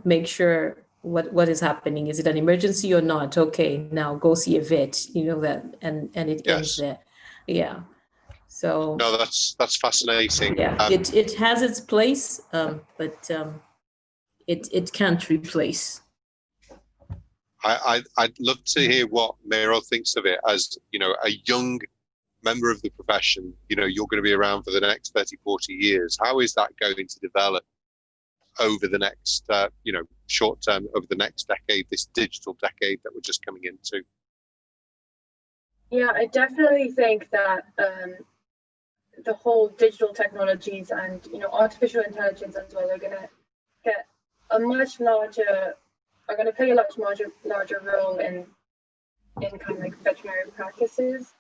make sure what is happening. Is it an emergency or not? Okay, now go see a vet, that, and it ends there. Yeah. So no, that's fascinating. Yeah, it has its place, but it can't replace. I'd love to hear what Meryl thinks of it as, a young member of the profession. You're going to be around for the next 30, 40 years. How is that going to develop over the next, short term, over the next decade, this digital decade that we're just coming into? Yeah, I definitely think that the whole digital technologies and artificial intelligence as well are going to get a much larger, are going to play a much larger role in kind of like veterinary practices.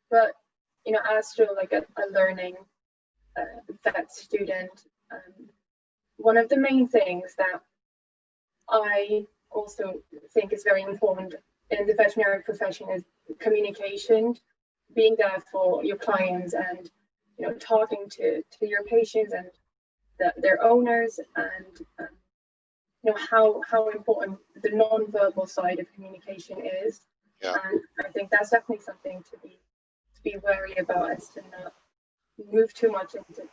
But as still like a learning vet student, one of the main things that I also think is very important in the veterinary profession is communication, being there for your clients and talking to your patients and their owners, and how important the non-verbal side of communication is. Yeah. And I think that's definitely something to be wary about, as to not move too much into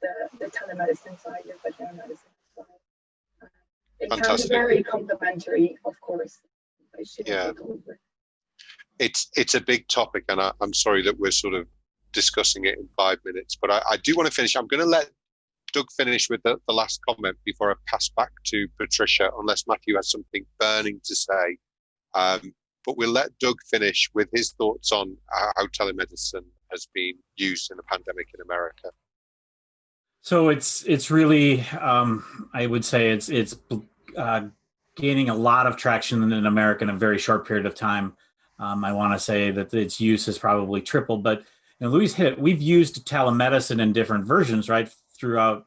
the telemedicine side of veterinary medicine as well. It can be very complementary, of course. But it shouldn't take over. It's a big topic, and I'm sorry that we're sort of discussing it in 5 minutes, but I do want to finish. I'm going to let Doug finish with the last comment before I pass back to Patricia, unless Matthew has something burning to say. But we'll let Doug finish with his thoughts on how telemedicine has been used in the pandemic in America. So it's really, I would say it's gaining a lot of traction in America in a very short period of time. I want to say that its use has probably tripled, but Louise hit it. We've used telemedicine in different versions, right, throughout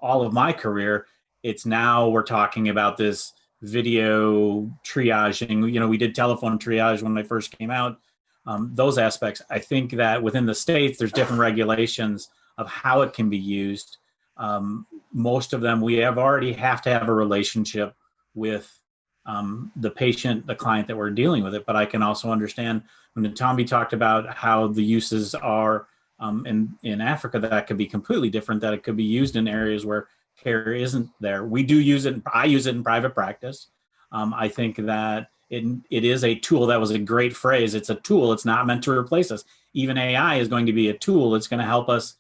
all of my career. It's now we're talking about this video triaging. We did telephone triage when I first came out. Those aspects, I think that within the states, there's different regulations of how it can be used. Most of them, we already have to have a relationship with the patient, the client that we're dealing with it. But I can also understand when Tommy talked about how the uses are in Africa, that could be completely different, that it could be used in areas where care isn't there. We do use it. I use it in private practice. I think that it is a tool. That was a great phrase. It's a tool. It's not meant to replace us. Even AI is going to be a tool. It's going to help us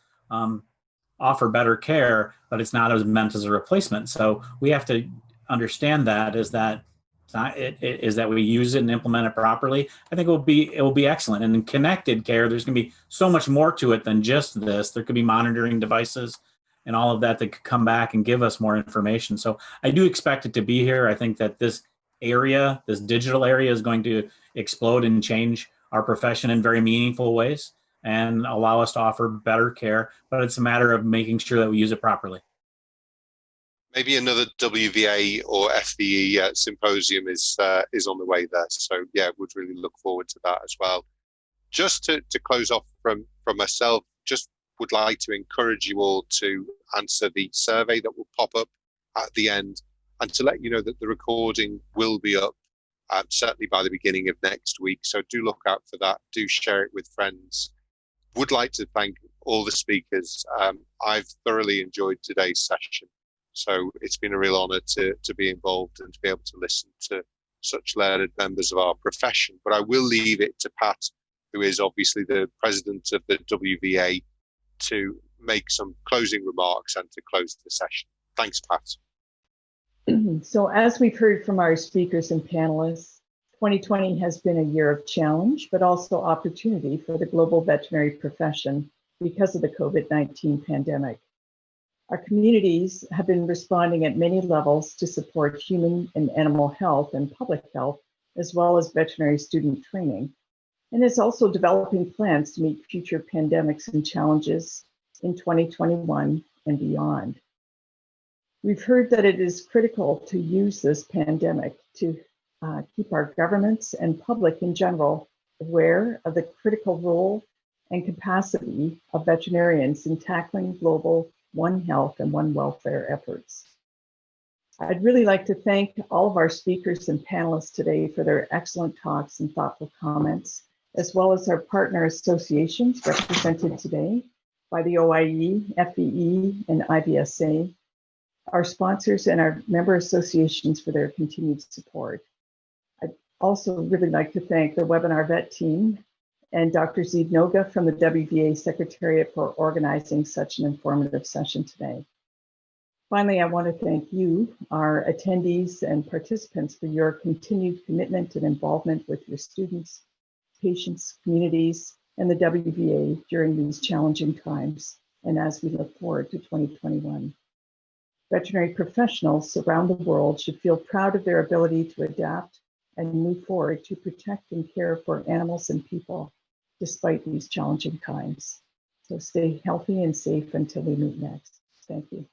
offer better care, but it's not as meant as a replacement. So we have to understand that is that we use it and implement it properly. I think it will be excellent. And in connected care, there's going to be so much more to it than just this. There could be monitoring devices and all of that could come back and give us more information. So I do expect it to be here. I think that this digital area is going to explode and change our profession in very meaningful ways and allow us to offer better care, but it's a matter of making sure that we use it properly. Maybe another WVA or FVE symposium is on the way there. So yeah, would really look forward to that as well. Just to close off from myself, just would like to encourage you all to answer the survey that will pop up at the end, and to let you know that the recording will be up certainly by the beginning of next week. So do look out for that. Do share it with friends. Would like to thank all the speakers. I've thoroughly enjoyed today's session. So it's been a real honor to be involved and to be able to listen to such learned members of our profession. But I will leave it to Pat, who is obviously the president of the WVA, to make some closing remarks and to close the session. Thanks, Pat. So as we've heard from our speakers and panelists, 2020 has been a year of challenge, but also opportunity for the global veterinary profession because of the COVID-19 pandemic. Our communities have been responding at many levels to support human and animal health and public health, as well as veterinary student training, and is also developing plans to meet future pandemics and challenges in 2021 and beyond. We've heard that it is critical to use this pandemic to keep our governments and public in general aware of the critical role and capacity of veterinarians in tackling global One Health and One Welfare efforts. I'd really like to thank all of our speakers and panelists today for their excellent talks and thoughtful comments, as well as our partner associations represented today by the OIE, FVE, and IVSA, our sponsors and our member associations for their continued support. I'd also really like to thank the Webinar Vet team and Dr. Zeid Noga from the WVA Secretariat for organizing such an informative session today. Finally, I want to thank you, our attendees and participants, for your continued commitment and involvement with your students, patients, communities, and the WVA during these challenging times, and as we look forward to 2021. Veterinary professionals around the world should feel proud of their ability to adapt and move forward to protect and care for animals and people despite these challenging times. So stay healthy and safe until we meet next. Thank you.